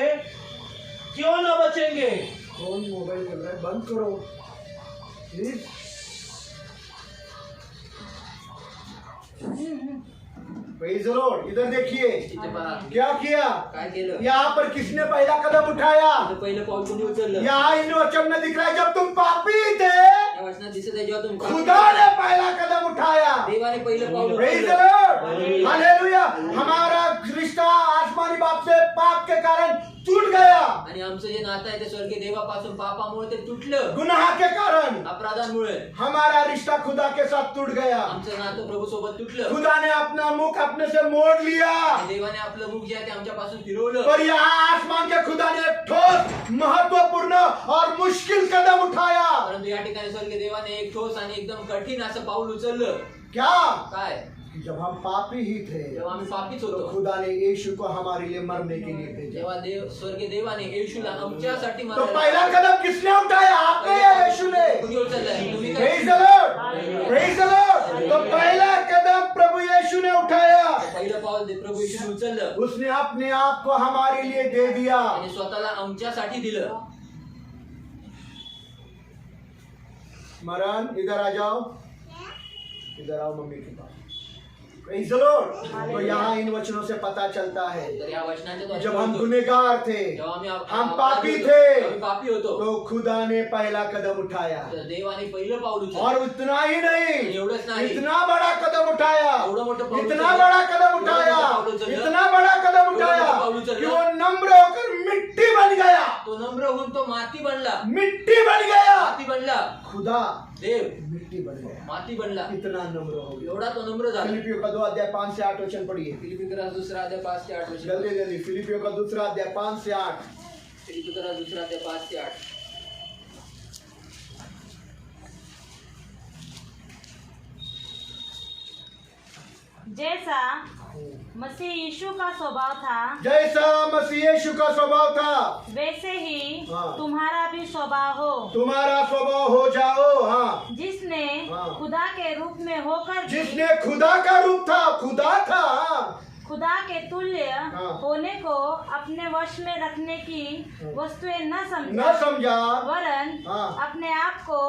क्यों न बचेंगे। कौन मोबाइल कर रहा है? बंद करो प्लीज। Praise the Lord. इधर देखिए इथे पहा क्या किया। काय केलं. यहाँ पर किसने पहला कदम उठाया? इथं पहिलं पाऊल कोणी उचललं? यहाँ इन वचन में दिख रहा है जब तुम पापी थे, या वचनात दिसत आहे जेव्हा तुम्ही खुदा ने पहला कदम उठाया। देवाने पहिलं पाऊल प्रेज़ द उचललं. लॉर्ड। हालेलुया। हमारा रिश्ता आसमानी बाप से पाप के कारण टूट गया, आणि आमचं जे नातं आहे ते स्वर्गीय देवापासून पापामुळे ते तुटलं. गुनाह के कारण अपराधांमुळे हमारा रिश्ता खुदा के साथ टूट गया। आमचं नातं प्रभू सोबत तुटलं. खुदा ने अपना मुख अपने से मोड़ लिया। आणि देवाने आपलं मुख जे आहे ते आमच्यापासून फिरवलं. पर यहाँ आसमान के खुदा ने एक ठोस, महत्वपूर्ण और मुश्किल कदम उठाया। परंतु या ठिकाणी स्वर्गीय देवाने एक ठोस आणि एकदम कठीण असं पाऊल उचललं. क्या? काय? जब हम पापी ही थे, जेव्हा आम्ही पापीच तो होतो, खुदा ने यीशु को हमारे लिए मरने के लिए भेजा। जेव्हा स्वर्गीय देवाने येशूला आमच्यासाठी तो मरायला पहला कदम किसने उठाया? आपने या यीशु ने? कुणी उचललंय? तुम्ही काय? Praise the Lord. Praise the Lord. तो पहला कदम प्रभु यीशु ने उठाया। पहिलं पाऊल प्रभू येशूने उचललं. उसने अपने आप को हमारे लिए दे दिया। आणि स्वतःला आमच्यासाठी दिलं. मरण इधर आ जाओ, इधर आओ mummy K pass. Praise the Lord. तो यहाँ इन वचनों से पता चलता है तर या वचनाच्या द्वारे जब हम बोलतो. गुनहगार थे, जेव्हा आम्ही हम अपराधी पापी होतो, थे, आम्ही पापी होतो, तो खुदा ने पहला कदम उठाया। तर देवाने पहिलं पाऊल उचललं. और उतना ही आणि नहीं, एवढंच नाही, इतना बड़ा कदम उठाया, एवढं मोठं पाऊल इतना उचललं. बड़ा कदम उठाया, एवढं मोठं पाऊल उचललं. इतना बड़ा कदम एवढं उठाया मोठं पाऊल उचललं. कि वो नम्र होकर मिट्टी बन गया। तो नम्र होऊन तो माती बनला. मिट्टी बन गया। माती बनला. खुदा देव मिट्टी बन गया। माती बनला. इतना नम्र हो गया। एवढा तो नम्र झाला. फिलिपियों का 2 अध्याय 5 से 8 वचन पढ़िए। फिलिपिकरास दुसरा अध्याय 5 ते 8 वचन. जल्दी जल्दी। फिलिपियों का 2 अध्याय 5 से 8। फिलिपिकरास दुसरा अध्याय 5 ते 8. जैसा मसीह यीशु का स्वभाव था, जैसा मसीह यीशु का स्वभाव था वैसे ही हाँ। तुम्हारा भी स्वभाव हो। तुम्हारा स्वभाव हो जाओ। हाँ, जिसने हाँ। खुदा के रूप में होकर भी जिसने खुदा का रूप था, खुदा था, खुदा के तुल्य हाँ। होने को अपने वश में रखने की वस्तुएं न न समझा, वरन हाँ। अपने आप को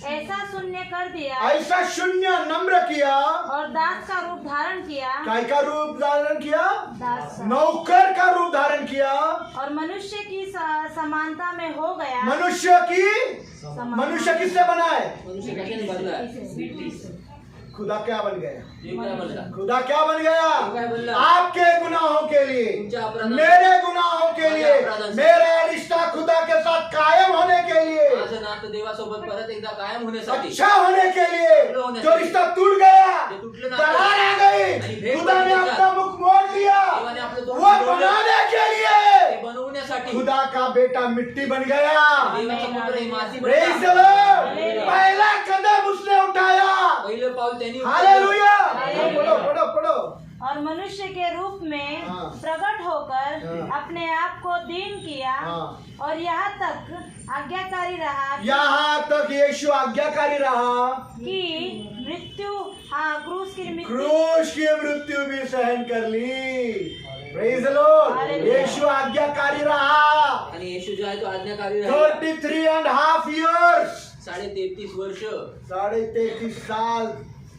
ऐसा शून्य कर दिया ऐसा शून्य नम्र किया, और दास का रूप धारण किया। काय का रूप धारण किया? दास का। नौकर का रूप धारण किया, और मनुष्य की समानता में हो गया। मनुष्य की समानता। मनुष्य किससे बना है? मनुष्य कशाने बनला आहे? खुदा क्या बन गया? देव काय बनला? खुदा क्या बन गया? देव काय बनला? आपके गुनाहों के लिए, तुमच्या अपराधांसाठी, मेरे गुनाहों के लिए, माझ्या अपराधांसाठी, मेरा रिश्ता खुदा के साथ कायम होने के लिए, माझं नातं देवासोबत परत एकदा कायम होण्यासाठी, अच्छा होने के लिए, चांगलं होण्यासाठी, जो रिश्ता टूट गया, जे तुटलं नातं, दरार आ आणि गई, भेद खुदा ने बदलण्याचा, अपना मुख मोड़ लिया, देवाने आपलं तोंड वो फिरवलं, बनाने के ते लिए बनवण्यासाठी खुदा का बेटा मिट्टी बन गया। देवाचा पुत्र ही माती Praise the बनला. Lord. पहला कदम उसने उठाया। पहिलं पाऊल त्यांनी हालेलुया। हालेलुया। पढ़ो पढ़ो पढ़ो। और मनुष्य के रूप में हाँ। प्रकट होकर हाँ। अपने आप को दीन किया हाँ। और यहाँ तक आज्ञाकारी रहा यहाँ तक यीशु आज्ञाकारी रहा कि मृत्यु, हाँ, क्रूस की मृत्यु, क्रूस की मृत्यु भी सहन कर ली। Praise the Lord. Hallelujah. Yishu आज्ञाकारी रहा। आणि येशू जो आहे तो आज्ञाकारी राहिला. 33.5 years, 33.5 वर्ष, 33.5 साल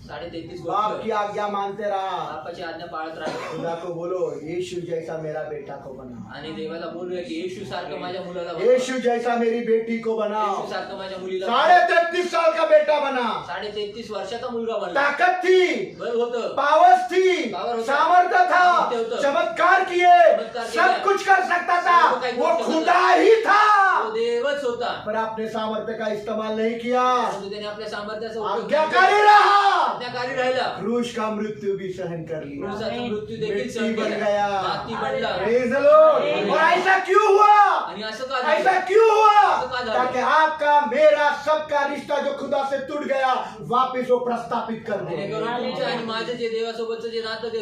33.5 बाप वर्ष की आज्ञा मानते रहा। बापाची आज्ञा पाळत राहिला. खुदा को बोलो यीशु जैसा मेरा बेटा को बनाओ, आणि देवाला बोलूया की येशू सारखं माझ्या मुलाला बनव. यीशु जैसा मेरी बेटी को बनाओ। येशू सारखं माझ्या मुलीला 33.5 साल का बेटा बना। 33.5 वर्षाचा मुलगा बनला. ताकत थी, बल होतं, पावर्स थी, पावर होता, सामर्थ्य था, सामर्थ्य होतं, चमत्कार किए, चमत्कार सब किया, कुछ कर सकता था, सब काही वो करू शकत खुदा होता. ही था, तो देवच होता, पर आपने सामर्थ्य का इस्तेमाल नहीं किया, परंतु त्याने आपल्या सामर्थ्याचा उपयोग आज्ञाकारी रहा, आज्ञाकारी राहिला. क्रूस का मृत्यु भी सहन कर लिया, क्रूसाचा मृत्यू देखील मिट्टी सहन बन केला. गया। माती बनला. Praise the Lord. और ऐसा क्यों हुआ? आणि असं का ऐसा झालं? क्यों हुआ? ऐसा का झालं? ताकि आपका मेरा सबका रिश्ता जो खुदा से टूट गया वापिस वो प्रस्थापित कर दे, जेणेकरून तुमचं आणि माझं जे देवासोबतचं जे नातं ते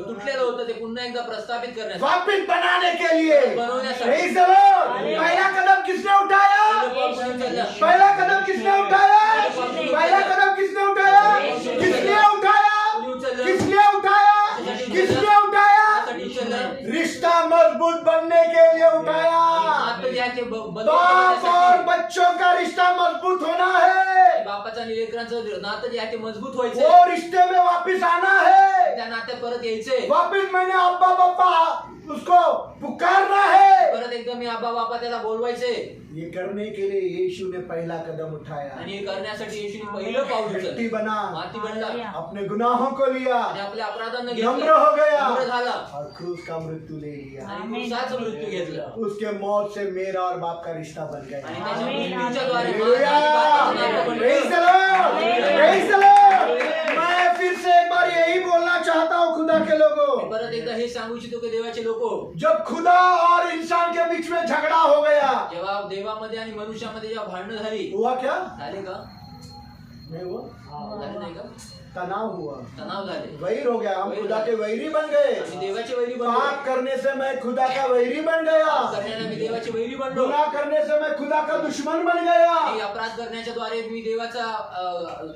तुटलेलं होतं ते पुन्हा एकदा प्रस्थापित करण्यासाठी, वापिस बनाने के लिए। बनवण्यासाठी. Praise the Lord. पहला कदम किसने उठाया? पहला कदम किसने उठाया? पहला कदम किसने उठाया? किसने उठाया? किसने उठाया? किसने उठाया? रिश्ता मजबूत बनने के लिए उठाया। नातं जे आहे ते बदल बाप और करण्यासाठी, बच्चों का रिश्ता मजबूत होना है, बापाचं आणि लेकरांचं नातं जे आहे ते मजबूत व्हायचं, वो रिश्ते में वापिस आना है, त्या नात्यात परत यायचंय, वापिस मैंने अब्बा बप्पा उसको पुकारना है। परत एकदा मी आबा बापा त्याला बोलवायचे. ये करने के लिए यीशु ने पहला कदम उठाया, आणि हे करण्यासाठी येशूने पहिलं पाऊल मिट्टी उचललं, बना, माती बनला अपने गुनाहों को लिया, आणि आपल्या अपराधांना नम्र घेतलं, हो गया नम्र झाला और क्रूस का मृत्यू ले लिया। आणि क्रूसाचं मृत्यू घेतला. उसके मौत से मेरा और बाप का रिश्ता बन आणि गया। त्याच्या मृत्यूच्या द्वारे हालेलुया। माझं आणि बापाचं नातं Praise the बनलं. Lord. Praise the Lord. मैं फिर से एक बार यही बोलना चाहता हूँ खुदा के लोगों, मी परत एकदा हे सांगू इच्छितो की देवाचे लोक, जब खुदा और इंसान के बीच में झगड़ा हो गया, जेव्हा देवामध्ये आणि मनुष्यामध्ये जेव्हा भांडणं झाली, हुआ क्या? झाले का? नहीं हुआ, झाले नाही का? तनाव हुआ, तणाव झाले, वैर हो गया, हम वैर खुदा झाले. के वैरी बन गए। आम्ही देवाचे वैरी बनलो, पाप करने से मैं खुदा का वैरी बन गया, करण्याने मी देवाचे वैरी बनलो, गुनाह करने से मैं खुदा का दुश्मन बन गया। आणि अपराध करण्याच्या द्वारे मी देवाचा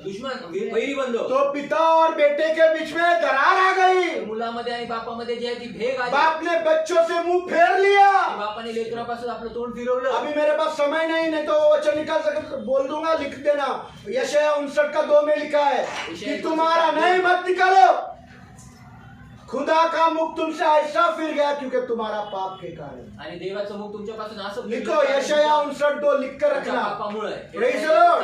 दुश्मन वैरी बनलो. तो पिता और बेटे के बीच में दरार आ गई, मुलामध्ये आणि बापामध्ये जे आहे ती भेग आली. बाप ने बच्चों से मुंह फेर लिया। आणि बापाने लेकरापासून आपलं तोंड फिरवलं. अभी मेरे पास समय नहीं तो वो वचन निकाल सकते, बोल दूंगा, लिख देना। यशायाह 59:2 में लिखा है कि तुम्हारा नहीं मत निकालो, खुदा का मुख तुमसे ऐसा फिर गया क्योंकि तुम्हारा पाप के कारण। आणि देवाचं मुख तुमच्यापासून असं लिखो यशायाह 59:2 लिख कर रखना। पापामुळे Praise the Lord.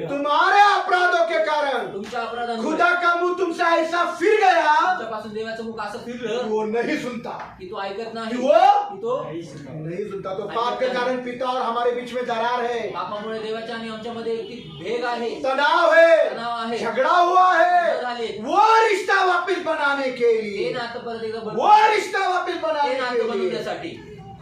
तुम्हारे अपराधों के कारण तुमच्या अपराधांमुळे खुदा का मुंह तुमसे ऐसा फिर गया तुमच्यापासून देवाचं मुख असं फिरलं वो नहीं सुनता, की तो ऐकत नाही, कि वो की तो नहीं सुनता। तो पाप के कारण पिता और हमारे बीच में दरार है, पापामुळे देवाच्या आणि आमच्यामध्ये एक भेग आहे, तनाव है, तणाव आहे, झगड़ा हुआ है। झाले. वो रिश्ता वापस बनाने के ते लिए, नातं परत एकदा वो रिश्ता वापस ते बनाने नातं के लिए बनवण्यासाठी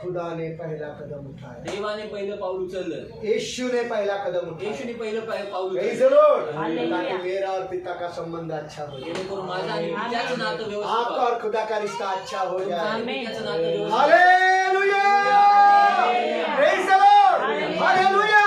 खुदा ने पहला कदम उठाया, देवाने पहिलं पाऊल उचललं, यीशु ने पहला कदम उठाया। येशूने पहिलं पाऊल Praise उचललं, the Lord. हालेलुया। ताकि मेरा और पिता का संबंध अच्छा हो जाए, जेणेकरून माझं आणि पित्याचं नातं व्यवस्थित आपका व्हावं. और खुदा का रिश्ता अच्छा हो तुमचं जाए। आणि पित्याचं नातं व्यवस्थित व्हावं. Hallelujah, Praise the Lord. Hallelujah,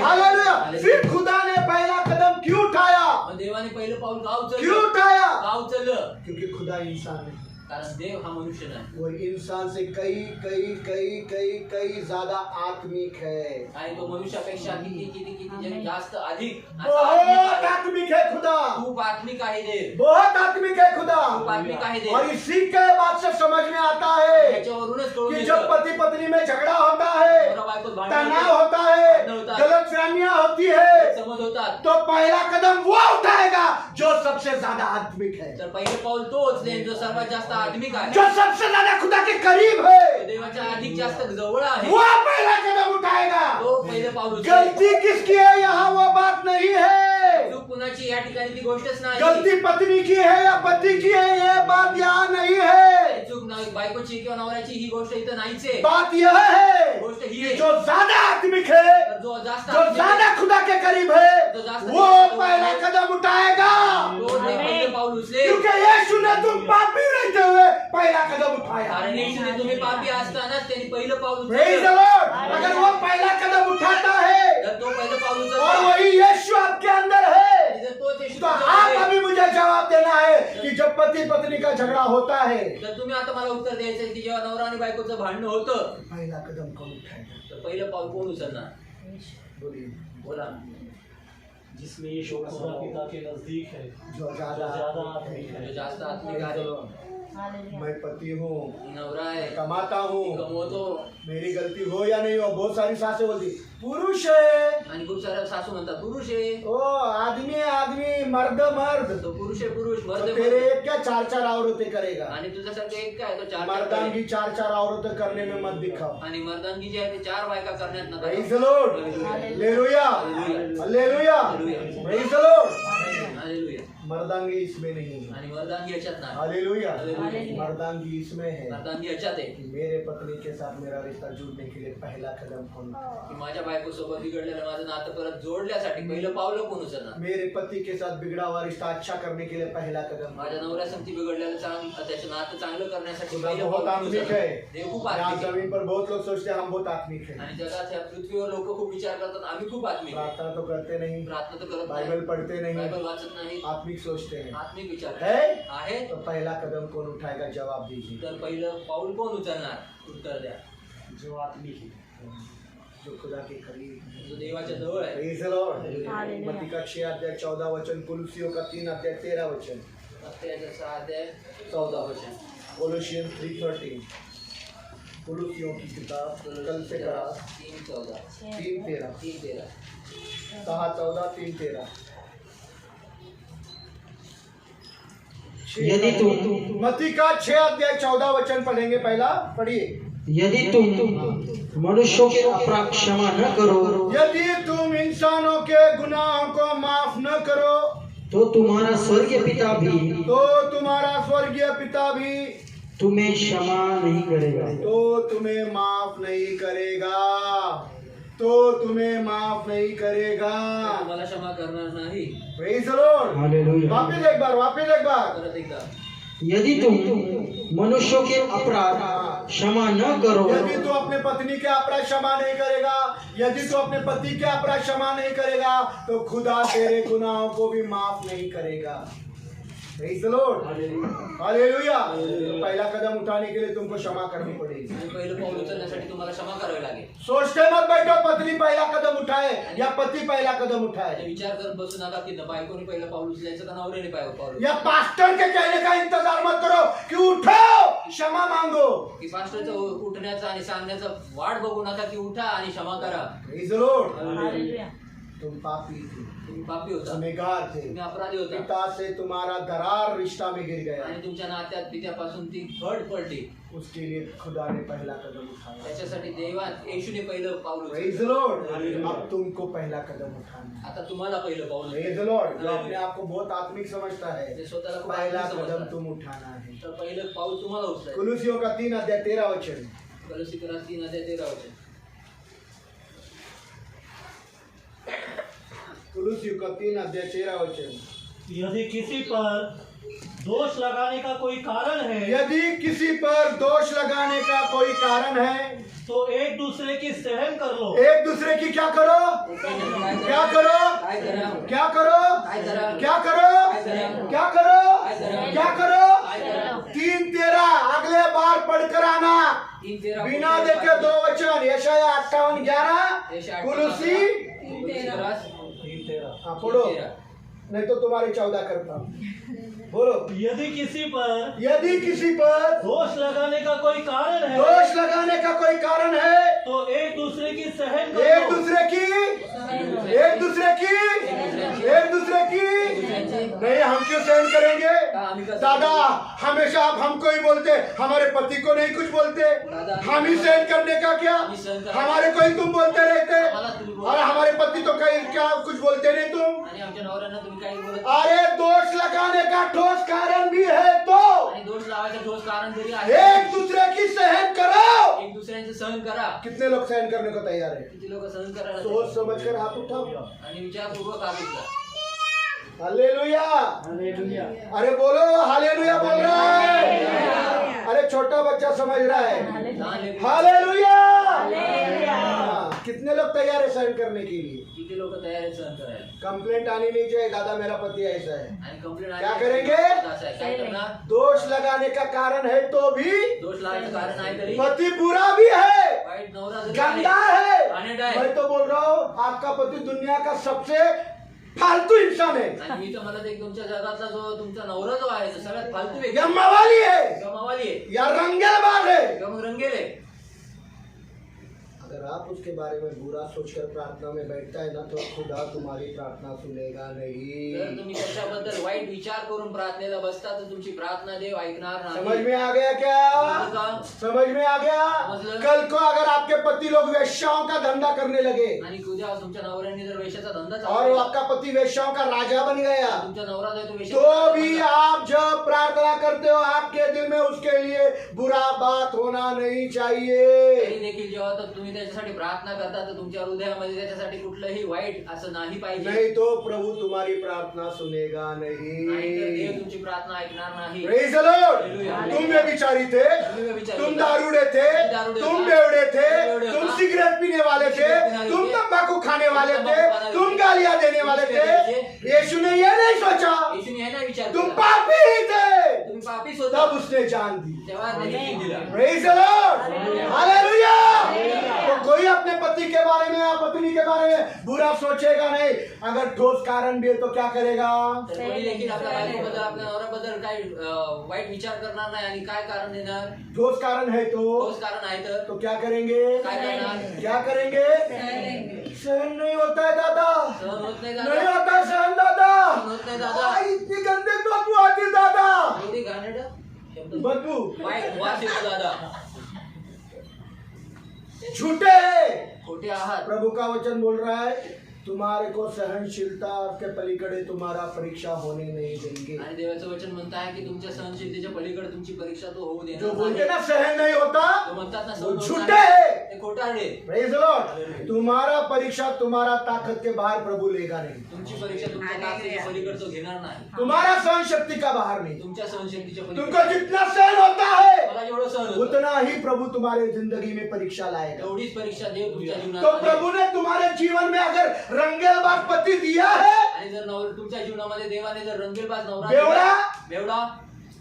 hallelujah. फिर खुदा ने पहला कदम क्यों उठाया? मग देवाने पहिलं पाऊल का उचललं? क्यों उठाया? का उचललं? क्योंकि खुदा इंसान है, कारण देव हा मनुष्य नाही, वो इंसान से कई कई कई कई कई ज्यादा आत्मिक है, आणि तो मनुष्यापेक्षा किती किती किती जास्त अधिक असा आत्मिक बहुत आहे. आत्मिक है खुदा, खूप आत्मिक आहे देव, बहुत आत्मिक है खुदा। खूप आत्मिक आहे देव. और इसी के बात से समझ में आता है याच्यावरूनच कळून कि येतं. जब पति पत्नी में झगड़ा होता है, नवरा बायकोत भांडण तनाव होतं, होता है, भांडण होतात, गलतफहमियां होती है, समज होतात, तो पहला कदम वो उठाएगा जो सबसे ज्यादा आत्मिक है, तर पहिलं पाऊल तो उचलेल जो सर्वात जास्त आत्मिक आहे, जो सबसे ज्यादा खुदा के करीब है, तो देवाच्या अधिक जास्त जवळ आहे, वो पहला कदम उठाएगा। तो पहिलं पाऊल उचलेल. गलती किसकी है यहाँ वो बात नहीं है, चूक कुणाची या ठिकाणी ती गोष्टच नाही, गलती पत्नी की है या पति की है ये बात यहाँ नहीं है। चूक बायकोची किंवा नवऱ्याची ही गोष्ट इथं नाहीच आहे. बात यह है गोष्ट ही कि आहे, जो ज्यादा आत्मिक है, तर जो जास्त जो आत्मिक ज्यादा आहे, खुदा के करीब है, जो जास्त वो खुदा के पहला करीब है, कदम उठाएगा। तो ते पहिलं पाऊल उचलेल. क्योंकि यीशु ने तुम पापी रहते हुए पहला कदम उठाया। कारण येशूने तुम्ही पापी असतानाच त्यांनी पहिलं पाऊल Praise the उचललं. Lord. अगर वो पहला कदम उठाता है जर तो पहिलं पाऊल और उचलला, वही यीशु आपके अंदर है, जर तोच येशू तो तुमच्या आप मध्ये आहे, अभी मुझे जवाब देना है कि जब पति पत्नी का झगड़ा होता है, तर तुम्ही आता मला उत्तर द्यायचं की जेव्हा नवरा आणि बायकोचं भांडण होतं, पहला कदम कौन उठाएगा? तर पहिलं पाऊल कोण उचलणार? बोलिए। बोला. जिसमें यीशु खुदा पिता के नजदीक है, जो जो ज्यादा ज्यादा आत्मिक जो है। जास्त आत्मिक आहे, हालेलुया। मैं पति हूँ, नवरा आहे, कमाता हूँ, कमवतो, मेरी गलती हो या नहीं हो, बहुत सारी सासें बोलती पुरुष है, आणि खूप साऱ्या सासू म्हणतात पुरुष आहे, ओ आदमी है आदमी, मर्द मर्द, तो पुरुष आहे पुरुष, तो मर्द तेरे मर्द. एक क्या चार चार औरतें करेगा? आणि तुझ्यासारखं एक काय तो चार मर्दांगी चार चार औरतें करने में मत दिखाओ। आणि मर्दांगी जी आहे ते चार बायका करण्यात नका. Praise the Lord. Hallelujah. Hallelujah. Praise the Lord. Hallelujah. मर्दांगी इसमें नहीं है। आणि मर्दांगी याच्यात नाही, हालेलुया। हालेलुया. मर्दांगी इसमें है मर्दांगी याच्यात आहे कि मेरे पत्नी के साथ मेरा रिश्ता जुड़ने के लिए पहला कदम कौन उठाएगा? की माझ्या बायको सोबत बिघडलेलं माझं नातं परत जोडण्यासाठी पहिलं पावलं कोण उचलणार? मेरे पति के साथ बिगड़ा हुआ रिश्ता अच्छा करने के लिए पहला कदम। माझ्या नवऱ्यासंगती बिघडलेलं त्याचं नातं चांगलं करण्यासाठी खुदा पहिलं बहुत पाऊल आत्मिक उचलणार. है। देव खूप यहाँ आत्मिक आहे. जमीन पर बहुत लोग सोचते हैं हम बहुत आत्मिक हैं। आणि जगात ह्या पृथ्वीवर लोक खूप विचार करतात आम्ही खूप आत्मिक आहे. प्रार्थना तो करते नहीं, प्रार्थना तर करत बाइबल नाही, पढ़ते नहीं, बायबल वाचत नाही, आत्मिक सोचते हैं। आत्मिक विचार है? आहे. तो पहला कदम कौन उठाएगा? जवाब दीजिए। तर पहिलं पाऊल कोण उचलणार? उत्तर द्या. जो आत्मिक है, जो खुदा के करीब। जो देवाच्या जवळ आहे. Praise the Lord. Hallelujah. मत्ती का 6 अध्याय 14 वचन, कुलुसियों का 3 अध्याय 13 वचन, मत्तयाचा 6 अध्याय 14 वचन, कोलोशियन 3:13, कुलुसियों की किताब कल से करा 3:14, 3:13, 3:13. 6:14, 3:13। यदि तुम मत्ती का 6 अध्याय 14 वचन पढ़ेंगे। पहला पढ़िए। यदि तुम मनुष्यों के अपराध क्षमा न करो यदि तुम इंसानों के गुनाहों को माफ न करो तो तुम्हारा स्वर्गीय पिता भी तो तुम्हारा स्वर्गीय पिता भी तुम्हें क्षमा नहीं करेगा। तो तुम्हें माफ नहीं करेगा, तो तुम्हें माफ नहीं करेगा। तुम्हाला क्षमा करणार नाही. Praise the Lord. हालेलुया। वापिस एक बार, वापिस एक बार। परत एकदा. यदि तुम मनुष्यों के अपराध क्षमा न करो यदि तू अपने पत्नी के अपराध क्षमा नहीं करेगा, यदि तू अपने पति के अपराध क्षमा नहीं करेगा, तो खुदा तेरे गुनाहों को भी माफ नहीं करेगा। Praise the Lord. हालेलुया। पहला कदम उठाने के लिए तुमको क्षमा करनी पड़ेगी। आणि पहिलं पाऊल उचलण्यासाठी तुम्हाला क्षमा करावी लागेल. सोचते मत बैठो पत्नी पहला कदम उठाए या पति पहला कदम उठाए, आणि विचार करत बसू नका की बायकोने पहिलं पाऊल उचलायचं का नवऱ्याने पाऊल या पास्टर के कहने का इंतजार मत करो कि उठो क्षमा मांगो। की पास्टरचं उठण्याचा आणि सांगण्याचा वाट बघू नका की उठा आणि क्षमा करा. Praise the Lord. हालेलुया. तुम पापी थे, तुम्ही पापी होता, गुनहगार थे, तुम्ही अपराधी होता पिता से तुम्हारा दरार रिश्ता में गिर गया, आणि तुमच्या नात्यात पित्यापासून ती फड पडली. उसके लिए खुदा ने पहला कदम उठाया। त्याच्यासाठी देवात येशूने पहिलं पाऊल Praise उचललं. the Lord. अब तुमको पहला कदम उठाना है। आता तुम्हाला पहिलं पाऊल Praise the Lord. जो अपने आप को बहुत आत्मिक समझता है, ते स्वतःला खूप पहला आत्मिक कदम समजतात. तुम उठाना है। तर पहिलं पाऊल तुम्हाला उचलायचं. कुलुसियों का 3 अध्याय 13 वचन, कलोसिकरास 3:13 कुलुसियों का 3:13 यदि किसी पर दोष लगाने का कोई कारण है यदि किसी पर दोष लगाने का कोई कारण है तो एक दूसरे की सहन कर लो। एक दूसरे की क्या करो क्या करो क्या करो क्या करो क्या करो क्या करो 3:13 अगले बार पढ़कर आना। 3:13 बिना देखे 2 वचन यशाया 58:11 कुलुसी 3:13 हाँ पढ़ो नहीं तो तुम्हारे 14 करता हूँ। बोलो यदि किसी पर दोष लगाने का कोई कारण है दोष लगाने का कोई कारण है तो एक दूसरे की सहन कर एक लो। दूसरे की नहीं हम क्यों सहन करेंगे दादा? हमेशा आप हमको ही बोलते, हमारे पति को नहीं कुछ बोलते। हम ही सहन करने का क्या? हमारे को ही तुम बोलते रहते और हमारे पति तो कहीं क्या कुछ बोलते नहीं तुम। आणि आमच्या नवऱ्यांना तुम्ही काही बोलत अरे दोष लगाने का ठोस कारण भी है तो आणि दोष लावायचं ठोस कारण जरी आहे एक दूसरे की सहन करो। एक दुसऱ्यांचे सहन करा। कितने लोग सहन करने को तैयार है? किती लोक सहन करायला सोच समझ कर हाथ उठाओ। आणि विचारपूर्वक हात उचला। हालेलुया अरे बोलो हालेलुया बोल रहा है। अरे छोटा बच्चा समझ रहा है। हालेलुया कितने लोग तैयार है सहन करने के लिए? किती लोक तयार आहेत सहन करायला? कंप्लेंट आनी नहीं चाहिए दादा मेरा पति ऐसा है। आणि कंप्लेंट क्या करेंगे? काय करणार? दोष लगाने का कारण है तो भी दोष लावायचं कारण आहे तरी पति बुरा भी है वाईट नवरा जरी गंदा आहे, है। घाणेरडा आहे। मैं तो बोल रहा हूँ आपका पति दुनिया का सबसे फालतू इंसान है। आणि मी तर म्हणत आहे की तुमच्या जगातला जो तुमचा नवरा जो आहे तो सगळ्यात फालतू व्यक्ती या मवाली है गमावाली आहे या रंगेलबाज है। किंवा मग रंगेल आहे। अगर आप उसके बारे में बुरा सोचकर प्रार्थना में बैठता है ना तो खुदा तुम्हारी प्रार्थना सुनेगा नहीं। जर तुम्ही त्याच्याबद्दल वाईट विचार करून प्रार्थनेला बसता तर तुमची प्रार्थना देव ऐकणार नाही। समझ में आ गया क्या? समझ में आ गया? कल को अगर आपके पति लोग वेश्याओं का धंधा करने लगे आणि उद्या तुमच्या नवऱ्याने जर वेश्याचा धंदा और चालू केला, आपका पति वेश्याओं का राजा बन गया तुमचा नवरा जो आहे तो तो वेश्याचा भी धंदा- आप जब प्रार्थना करते हो आपके दिल में उसके लिए बुरा बात होना नहीं चाहिए। तरी देखील जेव्हा तर तुम्ही त्याच्यासाठी प्रार्थना करता तर तुमच्या हृदयामध्ये त्याच्यासाठी कुठलंही वाईट असं नाही पाहिजे। नहीं तो प्रभु तुम्हारी प्रार्थना सुनेगा नहीं। नाहीतर देव तुमची प्रार्थना ऐकणार नाही। Praise the Lord। तुम व्यभिचारी थे, तुम दारूड़े थे, तुम बेवड़े थे, तुम सिगरेट पीने वाले थे, तुम तंबाकू खाने वाले थे, तुम गालियां देने वाले थे। यीशु ने ये नहीं सोचा येशूने हे नाही विचार तुम केला, पापी ही थे, तुम्ही पापीच होता, तब उसने जान दी। तेव्हा त्याने जीव दिला। Praise the Lord। हालेलुया। तो कोई अपने पति के बारे में या पत्नी के बारे में बुरा सोचेगा नहीं। अगर ठोस कारण भी है तो क्या करेगा? तर कोणी देखील आपल्या बायकोबद्दल आपल्या नवऱ्याबद्दल काही वाईट विचार करणार नाही आणि काय कारण देणार? ठोस कारण है ठोस कारण आहे तर तो क्या करेंगे? काय करणार? क्या करेंगे? सहन नहीं होता है दादा, सहन होत नाही नहीं दादा, होता है सहन दादा। सहन होत नाही दादा। आ, इतनी गंदे बदबू आती दादा, एवढी घाणेरडं शब्द बदबू वाईट वास येतो दादा। झूठे हैं। खोटे आहात। प्रभु का वचन बोल रहा है तुम्हारे को सहनशीलता के पलीकडे तुम्हारा परीक्षा होने नहीं देंगे। आणि देवाचं वचन म्हणत आहे की तुमच्या सहनशीलतेच्या पलीकडे तुमची परीक्षा तो होऊ जो देणार बोलते नाही। ना सहन नहीं होता तो म्हणतात ना वो सहन होत झूठे नाही, हैं। ते खोटारडे। Praise the Lord। तुम्हारा परीक्षा तुम्हारा ताकत के बाहर प्रभु लेगा नहीं, तुमची परीक्षा तुमच्या ताकदीच्या पलीकडे तो घेणार नाही, तुम्हारा सहन शक्ति का बाहर नहीं। तुमच्या सहनशक्तीच्या तुमको पलीकडे। जितना सहन होता है मला जेवढं सहन होतं उतना ही प्रभु तुम्हारे जिंदगी में परीक्षा लाएगा। तेवढीच परीक्षा देव तुमच्या तो जीवनात प्रभु ने तुम्हारे जीवन में अगर रंगेलबाज पति दिया है, आणि जर तुमच्या जीवनामध्ये देवाने जर रंगीलबाज नवरा बेवडा, दिला, बेवडा,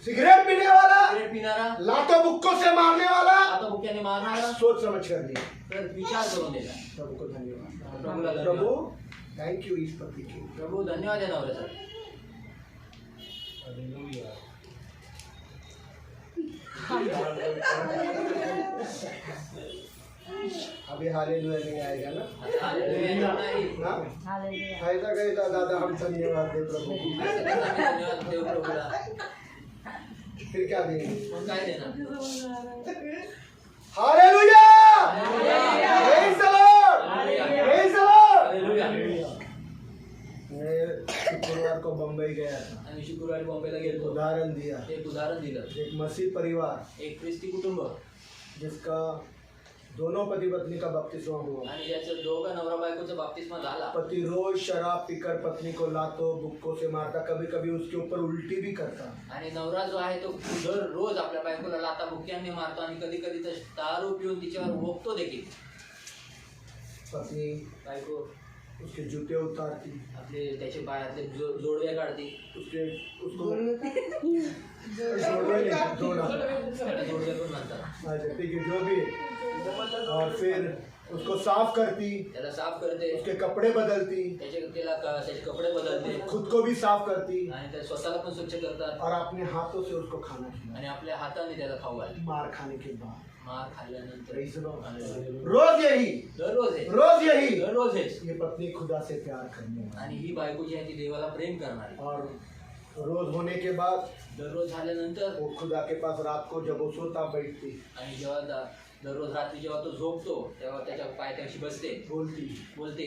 सिगरेट पीने वाला, सिगरेट पिणारा, लातों बुक्कों से मारने वाला, आता भुक्याने मारणारा, सोच समझ कर दिया। तर विचार करून दिला। प्रभु को धन्यवाद। प्रभुला प्रभु धन्यवाद। थैंक यू इस पति के। प्रभु धन्यवाद आहे नवऱ्यासाठी। अभी हालेलुया नहीं आएगा ना? हालेलुया नाही। हाँ? हालेलुया। ऐसा कहता दादा हम धन्यवाद दे प्रभु को। असं कसं आम्ही धन्यवाद देऊ प्रभुला? फिर क्या देंगे? मग काय देणार? Hallelujah. Praise the Lord। Praise the Lord। Hallelujah. मैं शुक्रवार को बम्बई गया था, आणि शुक्रवारी बॉम्बेला गेलो, उदाहरण दिया। एक उदाहरण दिलं। एक मसीह परिवार एक ख्रिस्ती कुटुंब जिसका दोनों पति पत्नी का बपतिस्मा हुआ। आणि ज्याचं दोघं नवरा बायकोचा बाप्तिस्मा झाला, पति रोज शराब पीकर पत्नी को लातो बुक्कों से मारता, कभी कभी उसके ऊपर उल्टी भी करता। आणि नवरा जो आहे तो दररोज आपल्या बायकोला लाता बुक्क्यांनी मारतो आणि कधी कधी तर दारू पिऊन तिच्यावर ओकतो देखील। पत्नी बायको उसके जूते उतारती, आपले त्याचे पायातले जोडवे काढते, उसके उसको जोड़वे नहीं, जोड़ा त्याला जोडवे पण म्हणतात, अच्छा ठीक है, जो भी है। और फिर उसको साफ करती, त्याला साफ करते, उसके कपड़े बदलती, त्याचे कपडे बदलते खुद को भी साफ करती आणि त्या स्वतःला पण स्वच्छ करतात और अपने हाथों से उसको खाना खिलाती आणि आपल्या हाताने त्याला खाऊ घालते। मार खाने के बाद। मार खाल्ल्यानंतर Praise the Lord. रोज यही, दररोज आहे, रोज यही, दररोज हेच। ये पत्नी खुदा से प्यार करने वाली। आणि ही बायको जी आहे ती देवाला प्रेम करणारी। और रोज होने के बाद दररोज झाल्यानंतर वो खुदा के पास रात को जब वो सोता बैठती, आणि जेव्हा दररोज रात्री जेव्हा तो झोपतो तेव्हा त्याच्या पायथ्याशी बसते, बोलते,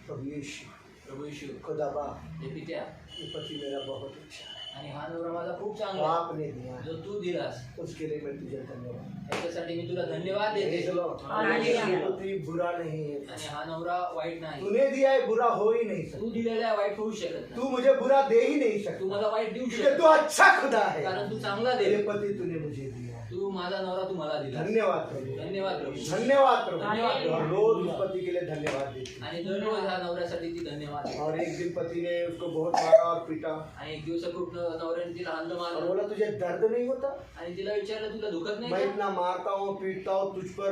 प्रभु यीशु, प्रभू येशू, खुदा बा, हे पित्या, ये पति मेरा बहुत अच्छा है, आणि हा नवरा माझा खूप चांगला आहे, आपने दिया जो तू दिलास उसके लिए मैं तुझे धन्यवाद। त्याच्यासाठी मी तुला धन्यवाद देते। Praise the Lord. हालेलुया। ये पति बुरा नहीं है, आणि हा नवरा वाईट नाही, तूने दिया है, बुरा हो ही नहीं तू सकता, दिलेला आहे, वाईट होऊ शकत नाही, तू मुझे बुरा दे ही नहीं तू सकता, मला वाईट देऊ क्योंकि शकत तू अच्छा खुदा है। कारण तू चांगला दे, तेरे पति तूने मुझे दिया, तू माझा नवरा तू मला दिला। धन्यवाद प्रभु, धन्यवाद प्रभू, धन्यवाद प्रभु। धन्यवाद। और रोज उस पति के लिए धन्यवाद देती। आणि दररोज ह्या नवऱ्यासाठी ती धन्यवाद देते। और एक दिन पति ने उसको बहुत मारा और पीटा आणि एक दिवस खूप नवऱ्याने तिला हाणलं और मारलं बोला तुझे दर्द नहीं होता? आणि तिला विचारलं तुला दुखत नाही मैं का? इतना मारता हूँ, पीटता हूँ, तुझ पर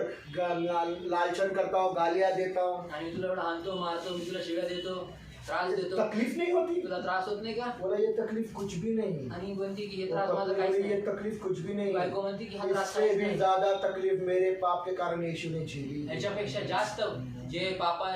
लालचन करता हूँ, गालियाँ देता हूँ, आणि मी तुला एवढं हाणतो मारतो, मी तुला शिव्या देतो, त्रास देतो, तकलीफ नहीं होती? तुला त्रास होत नाही का? बोला ये तकलीफ कुछ भी नहीं। आणि म्हणती की हे वो त्रास माझा पत्नी काहीच बोली, ये नाही। तकलीफ कुछ भी नहीं बायको म्हणती की हा त्रास इससे काहीच भी नाही। ज्यादा तकलीफ मेरे पाप के कारण यीशु ने झेली, याच्यापेक्षा जास्त जे पापा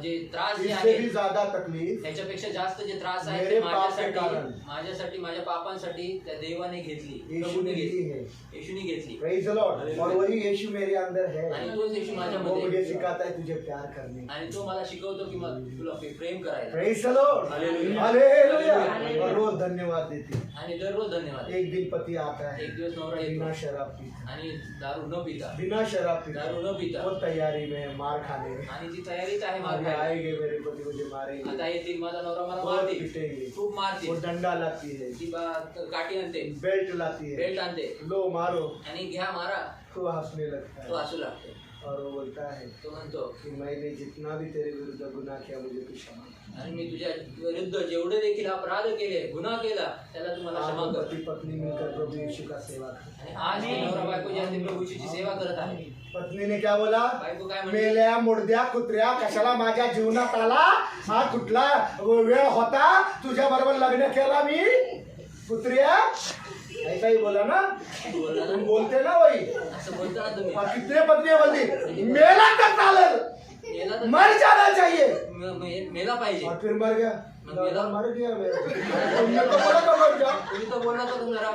जे त्रास जे इससे भी आहे ज्यादा तकलीफ त्याच्यापेक्षा जास्त जे त्रास आहे मेरे ते पाप के कारण माझ्यासाठी माझ्या पापांसाठी त्या देवाने घेतली, यीशु प्रभूने ने दी घेतली, है। येशूने घेतली। Praise the Lord. और वही यीशु मेरे अंदर है, आणि तोच येशू वो माझ्यामध्ये मुझे आहे। सिखाता है तुझे प्यार करने। आणि तो मला शिकवतो की मग तुला प्रेम करायला। Praise the Lord. Hallelujah. Hallelujah. Hallelujah. और रोज धन्यवाद देती। आणि दररोज धन्यवाद। एक दिन पति आता है एक दिवस नवरा बिना येतो शराब पीता, आणि दारू न पिता, बिना शराब पीता, दारू न पिता, वो तैयारी में है मार खाने में। आणि ती तयारीत आहे मार अभी खायला। आएंगे मेरे पति मुझे मारेंगे, आता येतील माझा नवरा मला बहुत मारते, पिटेंगे, खूप मारते, वो डंडा लाती है, ती काठी आणते, बेल्ट लाती है, बेल्ट आणते लो मारो, आणि घ्या मारा, तो हंसने लगता तो है हसू लागतो। और वो बोलता है तो म्हणतो कि मैंने जितना भी तेरे विरुद्ध गुनाह किया मुझे तू क्षमा कर। आणि मी तुझ्या विरुद्ध जेवढे देखील अपराध केले, गुन्हा केला, त्याला तुम्हाला आज क्षमा वो कर। पति पत्नी मिलकर प्रभु यीशु का सेवा करते आणि आज ते नवरा बायको जे आहे ते प्रभू येशूची सेवा करत आहे। हैं। पत्नी ने क्या बोला? बायको काय म्हणते? मेल्या मुडद्या कुत्र्या कशाला माझ्या जीवनात आला? हा कुठला वेळ होता तुझ्या बरोबर लग्न केला मी? कुत्र्या ऐसा ही बोला ना, बोलला ना? तुम बोलते ना वही। असं बोलता ना तुम्ही? और कितने पत्नियां बोलती मेला तर चालेल, मेला तर मर जाना चाहिए, मेला पाहिजे। और फिर मर गया, मर गया। मर गया मैं। तुमने तो बोला था मर जा, तुम्ही तर बोलला तर तुम जरा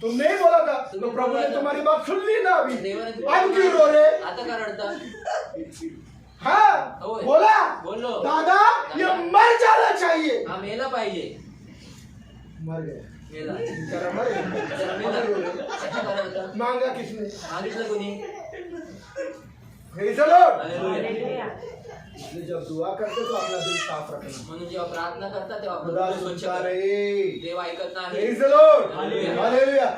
तुम नहीं बोला था, तो प्रभु ने तुम्हारी बात सुन ली ना अभी, देवाने अब क्यों रो रहे? आता का रडता? हाँ होय. बोला बोललो दादा ये मर जाना चाहिए, हा मेला पाहिजे, मर गया, मेला बेचारा मर गया। मेला आता का रडता? मांगा किसने? मागितलं कोणी? Praise the Lord. हालेलुया। इसलिए जब दुआ करते तो अपना दिल साफ रखना, म्हणून जेव्हा प्रार्थना करता तेव्हा आपलं खुदा मन स्वच्छ सुनता करा। रहे। देव ऐकत नाही। Praise the Lord. Hallelujah. Hallelujah.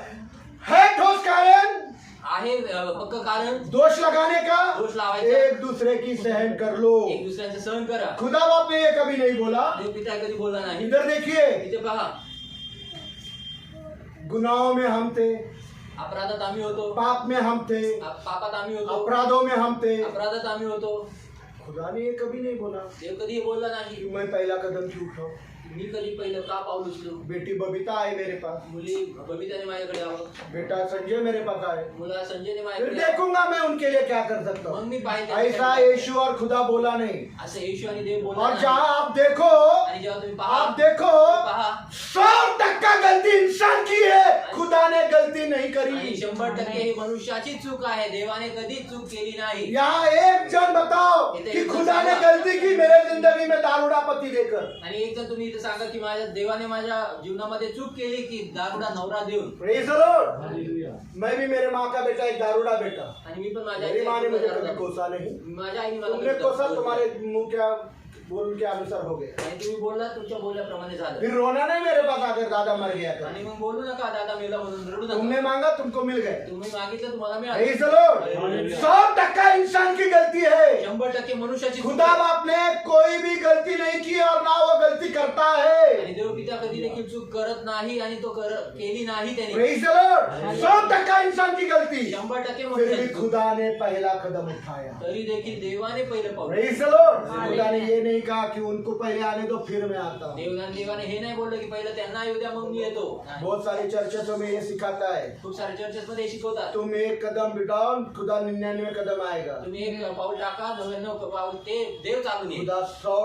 है ठोस कारण आहे पक्क कारण दोष लगाने का, दोष लावायचा, एक दूसरे की सहन कर लो। एक दुसऱ्यांचं सहन करा। खुदा बाप ने ये कभी नहीं बोला। देव पिता कधी बोलला नाही। इधर देखिए, इथे पहा, गुनाहों में हम थे, अपराधात आम्ही होतो, पाप में हम थे, पापात आम्ही होतो, अपराधों में हम थे। अपराधात आम्ही होतो। खुदा ने ये कभी नहीं बोला देव कधी हे बोलला नाही कि मैं पहला कदम क्यों उठाऊं। मी कधी पहिलं का पाऊल उचलू। बेटी बबीता आए मेरे पास, मुली बबिताने माझ्याकडे यावं, बेटा संजय मेरे पास आए, मुला संजयने फिर माझ्याकडे यावं। देखूंगा मैं उनके लिए क्या कर सकता मग हूँ। मी पाहिजे ऐसा यीशु और खुदा बोला नहीं। असं येशू आणि देव बोलला और नाही। जहाँ आप देखो, आणि जेव्हा तुम्ही पहा, आप देखो पहा 100% गलती इंसान की है, खुदा ने गलती नहीं नहीं करी। 100% ही मनुष्याची चूक आहे, देवाने कधीच चूक केली नाही। यहाँ एक जन बताओ कि खुदा ने गलती की मेरे जिंदगी में दारूड़ा पति देकर। आणि एक जण तुम्ही इथे सांगा की माझ्या देवाने माझ्या जीवनामध्ये चूक केली की दारुडा नवरा देऊन। Praise the Lord. मैं भी मेरे माँ का बेटा, एक दारूड़ा बेटा। आणि मी पण माझ्या मेरी माँ ने मुझे कभी कोसा नहीं। माझ्या आईने मला तुमने कोसा, तुम्हारे मुंह क्या बोल के अनुसार हो गया। आणि तुम्ही बोलला, तुमच्या बोलल्याप्रमाणे झालं। फिर रोना नहीं मेरे पास आकर दादा मर गया था। आणि मग बोलू नका दादा मेला म्हणून, रडू नका। तुमने मांगा तुमको मिल गए। तुम्ही मागितलं तुम्हाला मिळालं। Praise the Lord. 100% इंसान की गलती है। 100% मनुष्याची चूक खुदा आहे। बाप ने कोई भी गलती नहीं की और ना वो गलती करता है। आणि देव पिता कधी देखील चूक करत नाही आणि तो केली नाही त्याने। Praise the Lord. 100% इंसान की गलती, 100% फिर भी मनुष्याची चूक। खुदा ने पहला कदम उठाया। तरी देखील देवाने पहिलं पाऊल। Praise the Lord. खुदा ने ये नहीं कहा कि उनको पहले आने दो फिर मैं आता हूँ। देवाने हे नाही बोललं की पहिलं त्यांना येऊ द्या मग मी येतो। बहुत सारे चर्चों में ये सिखाता है, खूप सारे चर्चेस मध्ये हे शिकवतात, तुम एक कदम बिठाओ, खुदा 99 कदम आएगा। तुम्ही एक पाऊल टाका, 99 पाऊल ते देव चालून येईल। खुदा 100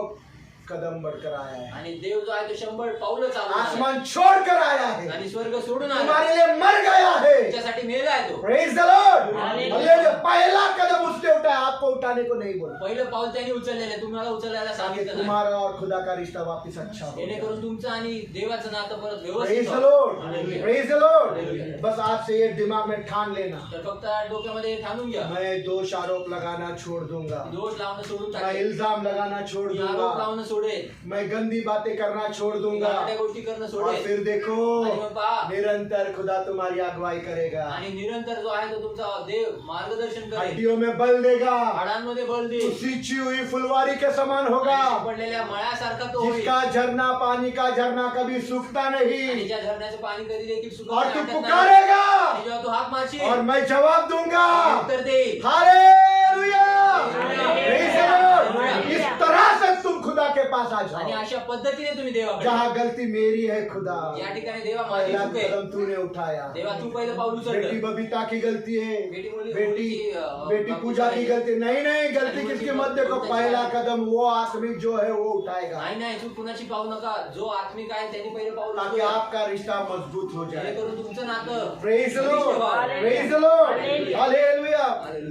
कदम बढ़कर आया है। आणि देव जो आहे तो 100 पाऊल चालून आला। आसमान छोड़कर आया है, आणि स्वर्ग सोडून आला, तुम्हारे लिए मर गया है। त्याच्यासाठी मेला आहे तो। Praise the Lord. हालेलुया। पहला कदम उसने उठाया, आपको उठाने को नहीं बोला। पहिलं पाऊल त्याने उचललेलं आहे, तुम्हाला उचलायला ताकि सांगितलं नाही। तुम्हारा और खुदा का रिश्ता वापस अच्छा हो। जेणेकरून तुमचं आणि देवाचं नातं परत प्रेज व्यवस्थित द व्हावं। Lord. Hallelujah. Praise the Lord. Hallelujah. बस आज से ये दिमाग में ठान लेना, तर फक्त डोक्यामध्ये ठाणून घ्या, मैं दोष आरोप लगाना छोड़ दूंगा, दोष लावणं सोडून मैं टाकेल, इल्जाम लगाना छोड़ मी आरोप दूंगा, लावणं सोडेल, मैं गंदी बातें करना छोड़ दूंगा। घाणेरड्या गोष्टी करणं और सोडेल। फिर देखो, आणि मग पहा, निरंतर खुदा तुम्हारी अगुवाई करेगा, आणि निरंतर जो आहे तो तुमचा देव मार्गदर्शन करेल, हड्डियों में बल देगा, हाडांमध्ये बल देईल, सींची हुई फुलवारी के समान होगा, आणि पडलेल्या मळ्यासारखा तो होईल, जिसका झरना, पानी का झरना कभी सूखता आणि नहीं। ज्या झरण्याचं पाणी कधी देखील सुकत और नाही, तू आटत नाही. पुकारेगा आणि जेव्हा तू हाक मारशील और मैं जवाब दूंगा। उत्तर देईल। Hallelujah. Hallelujah. Praise the lord. इस तरह से तुम खुदा के पास आ आणि जाओ। अशा पद्धतीने तुम्ही देवाकडे जहाँ गलती मेरी है खुदा, या ठिकाणी देवा माझी पहला चूक आहे, कदम तूने उठाया। देवा तू पहिलं पाऊल बेटी उचललं, बबीता की गलती है, बेटी मुली- बेटी मुलीची, बेटी पूजा की गलती नहीं, गलती किसकी मत देखो, पहला कदम वो आत्मिक जो है वो उठाएगा, नाही नाही चूक कुणाची पाहू नका, जो आत्मिक आहे त्यांनी पहिलं पाऊल ताकि उचललं, आपका रिश्ता मजबूत हो जाए। जेणेकरून तुमचं नातं praise the Lord. Praise the Lord. Hallelujah.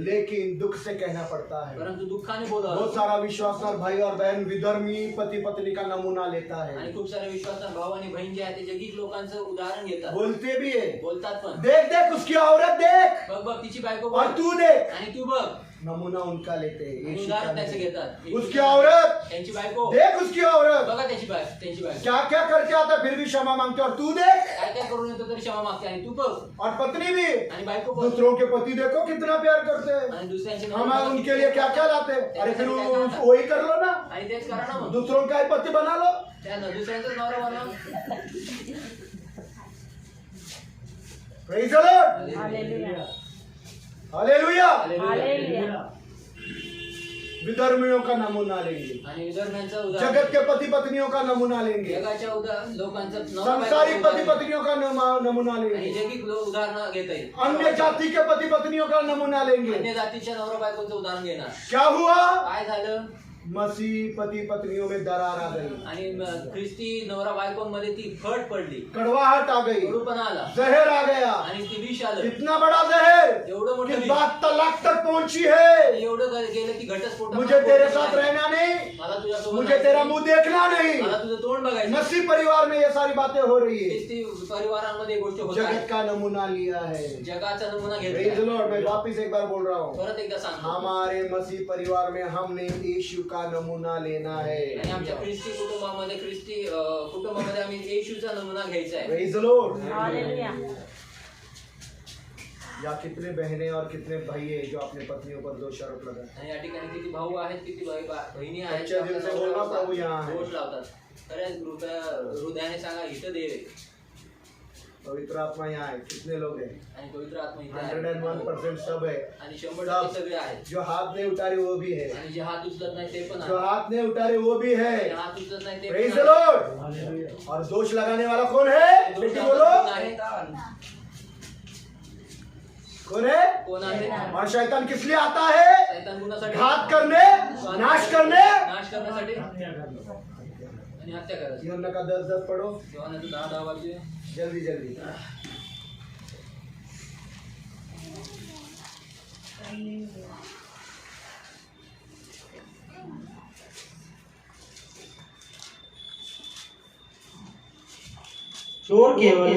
लेकिन दुख से कहना पड़ता है, परंतु दुःखाने बोला, बहुत सारा विश्वासनार भाई और बहन विधर्मी पति पत्नी का नमूना लेता है, आणि खूप सारे विश्वासात भाऊ आणि बहीण जे आहे ते जगीत लोकांचं उदाहरण घेतात, बोलते भी है, बोलतात पण, देख देख उसकी औरत देख बघ बघ तिची बायको और बघ, तू देख, आणि तू बघ, नमूना उनका लेते हैं, यीशु का उदाहरण त्याचं नहीं। घेतात, उसकी औरत त्यांची बायको देख, उसकी औरत बघा त्यांची बायको क्या क्या करके आता फिर भी क्षमा मांगते, और तू देख, काय काय करून येतो तरी क्षमा मागते, आणि तू बघ, और पत्नी भी, आणि बायको बघ, दूसरों के पति देखो कितना प्यार करते हैं, आणि दुसऱ्यांचे हम उनके लिए क्या क्या लाते हैं। अरे फिर वही कर लो ना, आणि तेच करा ना मग, दूसरों का ही पति बना लो। त्या दुसऱ्यांचाच नवरा बनवा। Praise the Lord. Hallelujah. Hallelujah. Hallelujah. विधर्मियों का नमूना लेंगे, आणि विधर्म्यांचं उदाहरण, जगत के पति पत्नियों का नमूना लेंगे, जगाच्या लोकांचं संसारिक पति पत्नियों का नमूना आणि लेंगे, जगिक लोक उदाहरण घेता येईल, अन्य जाति के पति पत्नियों का नमूना लेंगे। अन्य जातीच्या नवरा बायकोचं उदाहरण घेणार, क्या हुआ? काय झालं, मसीह पति पत्नियों में दरार आ गई, आणि ख्रिस्ती नवरा बायकोंमध्ये ती फट पडली, कड़वाहट आ गई, कडूपणा आला, जहर आ गया, आणि ती विष आलं, इतना बड़ा जहर एवढं मोठं कि विष, बात तलाक तक पहुंची है। एवढं गेलं की घटस्फोट, मुझे तेरे साथ रहना नहीं, मला तुझ्यासोबत मुझे तेरा मुंह देखना नहीं। मला तुझं तोंड बघायचं। मसीह परिवार में ये सारी बातें हो रही है। ख्रिस्ती परिवारांमध्ये गोष्ट होत आहे, जगत का नमूना लिया है। जगाचा नमुना Praise घेतला, the Lord। मैं वापिस एक बार बोल रहा हूँ, परत एकदा सांगतो, हमारे मसीह परिवार में हमने यीशु का नमूना लेना है। आणि आमच्या ख्रिस्ती कुटुंबामध्ये कुटुंबामध्ये आम्ही येशूचा नमुना घ्यायचा आहे। Praise the Lord। हालेलुया। या कितने बहनें और कितने भाई है जो अपने पत्नियों पर दोष आरोप लगाते आणि या ठिकाणी किती भाऊ आहेत, किती बहिणी आहेत, सच्च्या दिल से बोलना, प्रभु यहाँ है। दोष लावतात, खऱ्याच हृदयाने सांगा इथं देव आहे, पवित्र आत्मा यहाँ है। कितने लोग हैं? आणि पवित्र आत्मा इथे आहे, 101% सब है। आणि 100% सगळे आहेत, जो हाथ नहीं उतारे वो भी है, आणि जे हात उचलत नाही ते पण जो आहे, हाथ नहीं उतारे वो भी है। जे हात उचलत नाही ते Praise पण the आहे। Lord। और दोष लगाने वाला कौन है? दोष बेटी लावणारा बोलो, कोण आहे? कौन है? कोण आहे? और शैतान किस लिए आता है? शैतान गुणासाठी, घात करने, नाश करने। नाश करण्यासाठी आणि हत्या करायची। यूहन्ना का 10:10 पढ़ो योहानाचं 10:10 वाक्य, जल्दी जल्दी। चोर केवल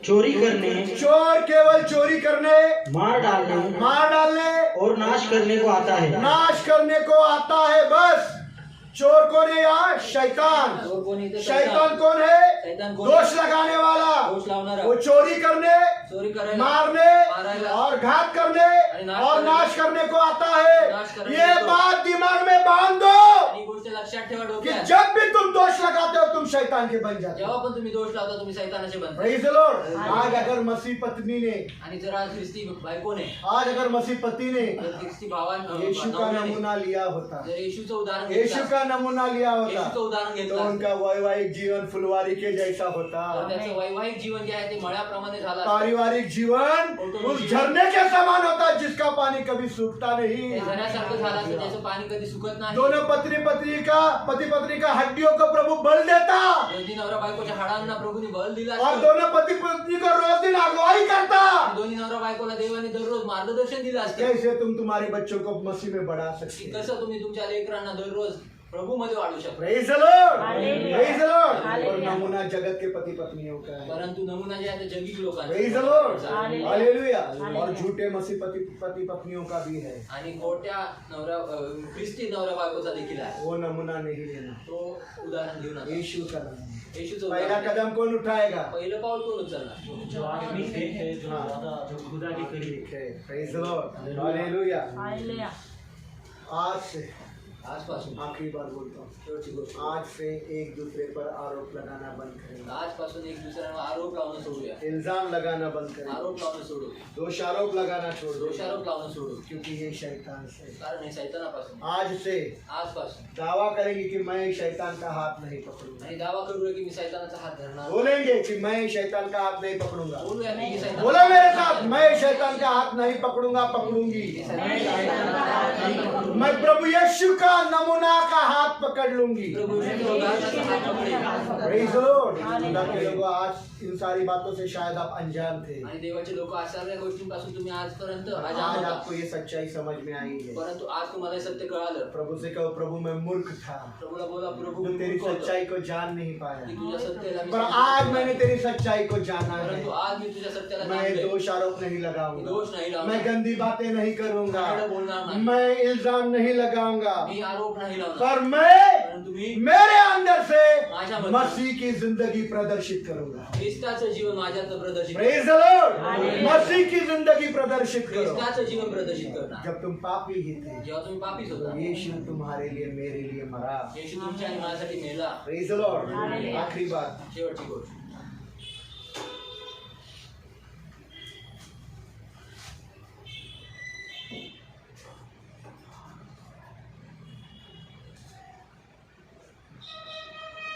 चोरी करने, चोर केवल चोरी करने, मार डालने और नाश करने को आता है। नाश करने को आता है। बस चोर कौन है यहाँ? शैतान। चोर कोणी तर शैतान कौन है? शैतान कोण? दोष लगाने वाला। दोष लावणारा, वो चोरी करने, चोरी करायला, मारने मारायला और घात करने आणि नाश और करने- नाश करने को आता है। नाश करने ये को- बात दिमाग में बांध दो आणि गोष्ट लक्षात ठेवा कि डोक्यात, जब भी तुम दोष लगाते हो तुम शैतान के बन जाते हो। जेव्हा पण तुम्ही दोष लावता तुम्ही सैतानाचे बनता. Praise the Lord। आज अगर मसीह पत्नी ने, आणि जर आज ख्रिस्ती बायकोने, आज अगर मसीह पति ने जर ख्रिस्ती भावाने, यीशु का नवऱ्याने नमूना लिया होता, जर येशूचं उदाहरण यीशु घेतलं, का नमूना लिया होता, येशूचं उदाहरण तो घेतलं, उनका वैवाहिक जीवन फुलवारी के जैसा होता। तर त्याचं वैवाहिक जीवन जे आहे ते मळ्याप्रमाणे झालं असतं. पारिवारिक जीवन उस झरने के समान होता जिसका पानी कभी सूखता नहीं। ते झऱ्यासारखं झालं असतं, त्याचं पाणी कधी सुकत नाही. दोनों पति पत्नी का हड्डियों को प्रभु बल देता दोन्ही नवरा बायकोच्या हाडांना प्रभूने बल दिला और असतं. दोनों पति पत्नी को रोज दिन अगुवाई करता। आणि दोन्ही नवरा बायकोला देवाने दररोज मार्गदर्शन दिलं असतं कैसे तुम तुम्हारे बच्चों को मसीह में बढ़ा की सकते हो? कसं तुम्ही तुमच्या लेकरांना दररोज प्रभू मध्ये वाढू शकता. Praise the Lord। Hallelujah। Praise the Lord। और Hallelujah। नमूना जगत के पति पत्नियों का है। परंतु नमुना जे आहे ते जगिक लोकांचा. Praise the Lord। Hallelujah। Hallelujah. Hallelujah। और झूठे मसीह पति पत्नियों का भी है। आणि खोट्या नवरा ख्रिस्ती नवरा बायकोचा देखील आहे. वो नमूना नहीं लेना। तो उदाहरण घेऊन आता. यीशु का नाम। येशूचं पहला उदाहरण. कदम कौन उठाएगा? पहिलं पाऊल कोण उचलणार? जो आदमी एक है जो हाँ। वादा जो खुदा के करीब ठीक है। Praise the Lord। Hallelujah. Hallelujah. आज से आजपासून आखिरी बार बोलता हूँ, शेवटची गोष्ट. आज से एक दूसरे पर आरोप लगाना बंद करें, आजपासून एक दुसऱ्यांवर आरोप लावणं सोडूया. इल्जाम लगाना बंद करें, आरोप लावणं सोडू. दोषारोप लगाना छोड़ दो, दोषारोप लावणं सोडू. क्योंकि ये शैतान से। कारण हे सैतानापासून. आज से आजपासून दावा करेंगे कि मैं शैतान का हाथ नहीं पकड़ूंगा। आणि दावा करूया की मी सैतानाचा हात धरणार. बोलेंगे कि मैं शैतान का हात नहीं पकड़ूंगा। बोलूया की मी सैतान. बोला मेरे साथ, मैं शैतान का हाथ नहीं पकड़ूंगा, पकड़ूंगी। मैं प्रभु यीशु का नमूना का हाथ पकड़ लूंगी। प्रभू येशूच्या उदाहरणाचा हात पकडेल. Praise the Lord। खुदा के लोगों, आज इन सारी बातों से शायद आप अनजान थे। आणि देवाचे लोक अशा सगळ्या गोष्टींपासून तुम्ही आजपर्यंत अजाण आज होता. आपको ये सच्चाई समझ में आई है। परंतु आज तुम्हाला हे सत्य कळालं. प्रभु से कहो, प्रभु मैं मूर्ख था प्रभूला बोला, प्रभू जो मी तेरी मूर्ख होतो. सच्चाई को जान नहीं की पाया, तुझ्या सत्याला मी पर समजून आज नाही. मैंने तेरी सच्चाई को जाना है। परंतु आज मी तुझ्या सत्याला मैं जाणले. दोष आरोप नहीं मी लगाऊंगा, दोष नाही मैं लावणार. गंदी बातें नहीं करूंगा, चांगलं बोलणार नाही. मैं इल्जाम नहीं लगाऊंगा, मी आरोप नाही लावणार. पर मैं परंतु मी मेरे अंदर से माझ्यामध्ये मसीह की जिंदगी प्रदर्शित करूंगा। ख्रिस्ताचं जीवन माझ्यात प्रदर्शित. Praise the Lord। मसीह की जिंदगी प्रदर्शित करो। ख्रिस्ताचं जीवन प्रदर्शित करणार. जब तुम पापी ही थे, जेव्हा तुम्ही पापीच होता, यीशु तुम्हारे लिए मेरे लिए मरा। येशू तुमच्या आणि माझ्यासाठी मेला. Praise the Lord। आखिरी बात, शेवटची गोष्ट.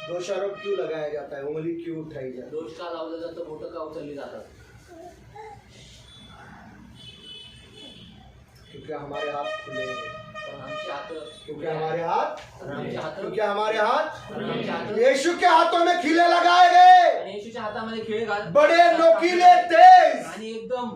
दोषारोप क्यों लगाया जाता है? उंगली क्यों उठाई जाती है? दोष का लावलं जातं, बोटं का उचलली जातात? क्योंकि हमारे हाथ खुले हैं, कारण आमचे हात, क्योंकि हमारे हाथ, आमचे हात, क्योंकि हमारे हाथ आमचे हात यीशु के हाथों में खिले लगाए गए, आणि येशूच्या हातामध्ये खिळे घाल. बड़े नोकीले तेज, आणि एकदम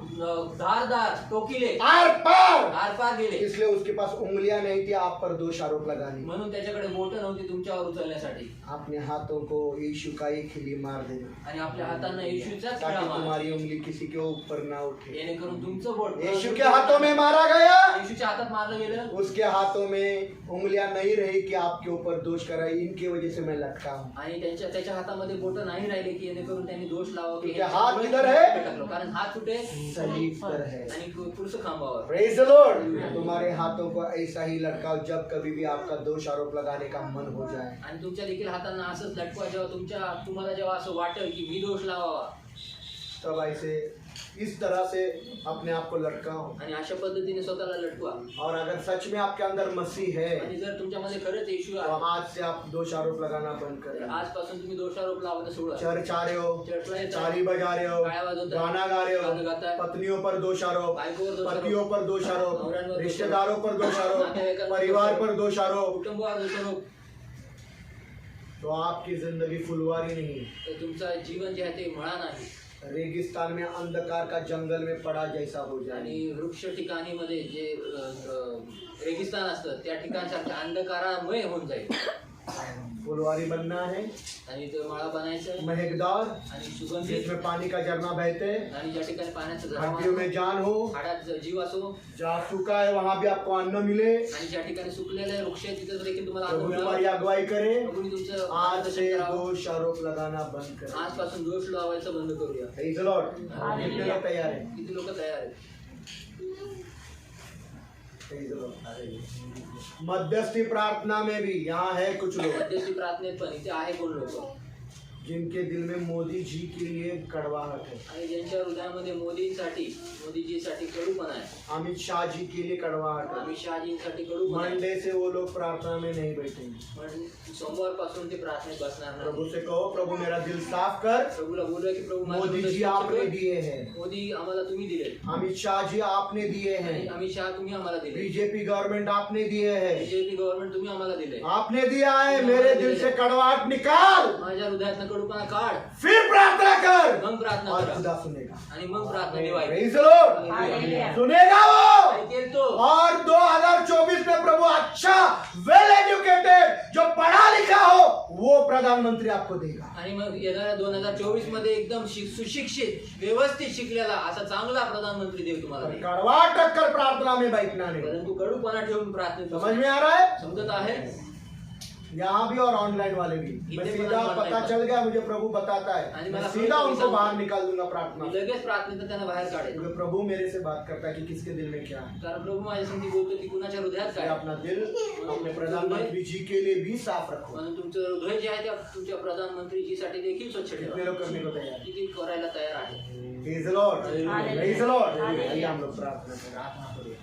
धारदार टोकिले आर पार। आरपार गेले. इसलिए उसके पास उंगलियां नहीं थी आप पर दोष आरोप लगाने। म्हणून त्याच्याकडे बोट नव्हती तुमच्यावर उचलण्यासाठी. अपने हाथों को यीशु का एक खिली मार देना, आणि आपल्या हातांना येशूचाच खिळा ताकि मारा. तुम्हारी उंगली किसी के ऊपर ना उठे। जेणेकरून तुमचं बोट यीशु के हाथों में मारा गया, येशूच्या हातात मारलं गेलं. उसके हाथों में उंगलियां नहीं रही कि आपके ऊपर दोष कराई, इनकी वजह से मैं लटका हूँ। आणि त्याच्या हातामध्ये बोट नाही राहिले की जेणेकरून त्यांनी दोष लावा की तुझे हात किधर है? टाकलो. कारण हात कुठे? सलीब पर है। आणि पुरुष खांबावर. Praise the Lord। तुम्हारे हाथों को ऐसा ही लटकाओ जब कभी भी आपका दोष आरोप लगाने का मन हो जाए। आणि तुमच्या देखील हातांना असंच लटकवा जेव्हा तुम्हाला जेव्हा असं वाटेल की मी दोष लावावा. तब ऐसे इस तरह से अपने आप को लटकाओ। आणि अशा पद्धतीने स्वतःला लटकवा. और अगर सच में आपके अंदर मसीह है आणि जर तुमच्यामध्ये खरंच येशू तो आहे, आज से आप दोष आरोप लगाना बंद तर करें। आजपासून तुम्ही दोषारोप लावणं सोडा. चर्च आ रहे हो, चर्चला येता, चाली बजा रहे हो, गाया वाजवता, गाना गा रहे गाणं गाताय, हो, पत्नियों पर दोष आरोप, बायकोवर दोष आरोप, पतियों पर दोष आरोप, नवऱ्यांवर दोष रिश्तेदारों पर दोष आरोप, नातेवाईकांवर परिवार दोष पर दोष आरोप, कुटुंबावर दोषारोप. तो आपकी जिंदगी फुलवारी नहीं, तर तुमचं जीवन जे आहे ते मळा नाही. रेगिस्तान में अंधकार का जंगल में पड़ा जैसा हो जाए। आणि वृक्ष ठिकाणी मध्ये जे रेगिस्तान असतं त्या ठिकाणसारख्या अंधकारामुळे होऊन जाईल। फुलवारी बनना है, आणि तो माळा बनायचा आहे महकदार, आणि सुगंधित, जिसमें पानी का झरना बहते, आणि ज्या ठिकाणी पाण्याचा झरा हड्डियों में जान हो, हाडात जीव असो, जहाँ सूखा है वहाँ भी आपको अन्न मिले। आणि ज्या ठिकाणी सुकलेले वृक्ष आहेत तिथे देखील तुम्हाला प्रभु अन्न हमारी मिळावं। अगुवाई करे। प्रभूने तुमचं आज मार्गदर्शन से करावं। दोष आरोप लगाना बंद करें। आजपासून दोष लावायचं बंद करूया। Praise the Lord. कितने लोग तैयार हैं? किती लोक तयार आहेत? Praise the Lord. मध्यस्थी प्रार्थना में भी यहाँ है कुछ लोग मध्यस्थी प्रार्थनेत पण इथे आहे कोण लोक जिनके दिल में मोदी जी के लिए कड़वाहट है, आणि ज्यांच्या हृदयामध्ये मोदीजीसाठी कडूपणा आहे, अमित शाह जी के लिए कड़वाहट है। अमित शहाजींसाठी कडूपणा आहे। मंडे से वो लोग प्रार्थना में नहीं बैठेंगे। पण सोमवार पासून ते प्रार्थनेत बसणार नाही। प्रभु से कहो, प्रभु मेरा दिल साफ कर। प्रभूला बोलूया की प्रभू माझं मोदी हृदय जी स्वच्छ आपने कर। दिए हैं, मोदी आम्हाला तुम्ही दिले, अमित शाह जी आपने दिए आणि हैं, अमित शहा तुम्ही आम्हाला दिले, बीजेपी गवर्नमेंट आपने दिए हैं, बीजेपी गव्हर्नमेंट तुम्ही आम्हाला दिले। आपने दिया है। मेरे दिल से कड़वाहट निकाल, माझ्या हृदयातनं कडूपणा काढ, फिर प्रार्थना कर मग प्रार्थना और करा, खुदा सुनेगा। आणि मग प्रार्थना निवाय Praise the Lord. सुनेगा वो। ऐकेल तो। और 2024 में प्रभु अच्छा वेल एजुकेटेड जो पढ़ा लिखा हो वो प्रधानमंत्री आपको देगा। आणि मग येणाऱ्या 2024 मध्ये एकदम सुशिक्षित व्यवस्थित शिकलेला असा चांगला प्रधानमंत्री देव तुम्हाला देईल। कड़वा टक्कर प्रार्थना में बैठना नहीं। परंतु कडूपणा ठेवून प्रार्थनेत समझ में आ रहा है? समजत आहे? यहाँ भी और ऑनलाइन वाले भी। मैं सीधा पता चल गया, मुझे प्रभु बताता है, आणि मैं मला सीधा प्रभू उनको सांगतो, बाहर निकाल दूंगा प्रार्थना मी से। लगेच प्रार्थनेत त्यांना बाहेर काढेल। क्योंकि प्रभु मेरे से बात करता है कि किसके दिल में क्या है। कारण प्रभू माझ्या संगती बोलतो की कुणाच्या हृदयात इसलिए काय अपना दिल अपने प्रधानमंत्री जी के लिए भी साफ रखो। म्हणून तुमचं हृदय जे आहे त्या तुमच्या प्रधानमंत्रीजीसाठी देखील स्वच्छ कितने ठेवा। लोग करने को तैयार हैं? किती करायला तयार आहे? Praise the Lord. Hallelujah. Praise the Lord. आइए हम लोग प्रार्थना करें।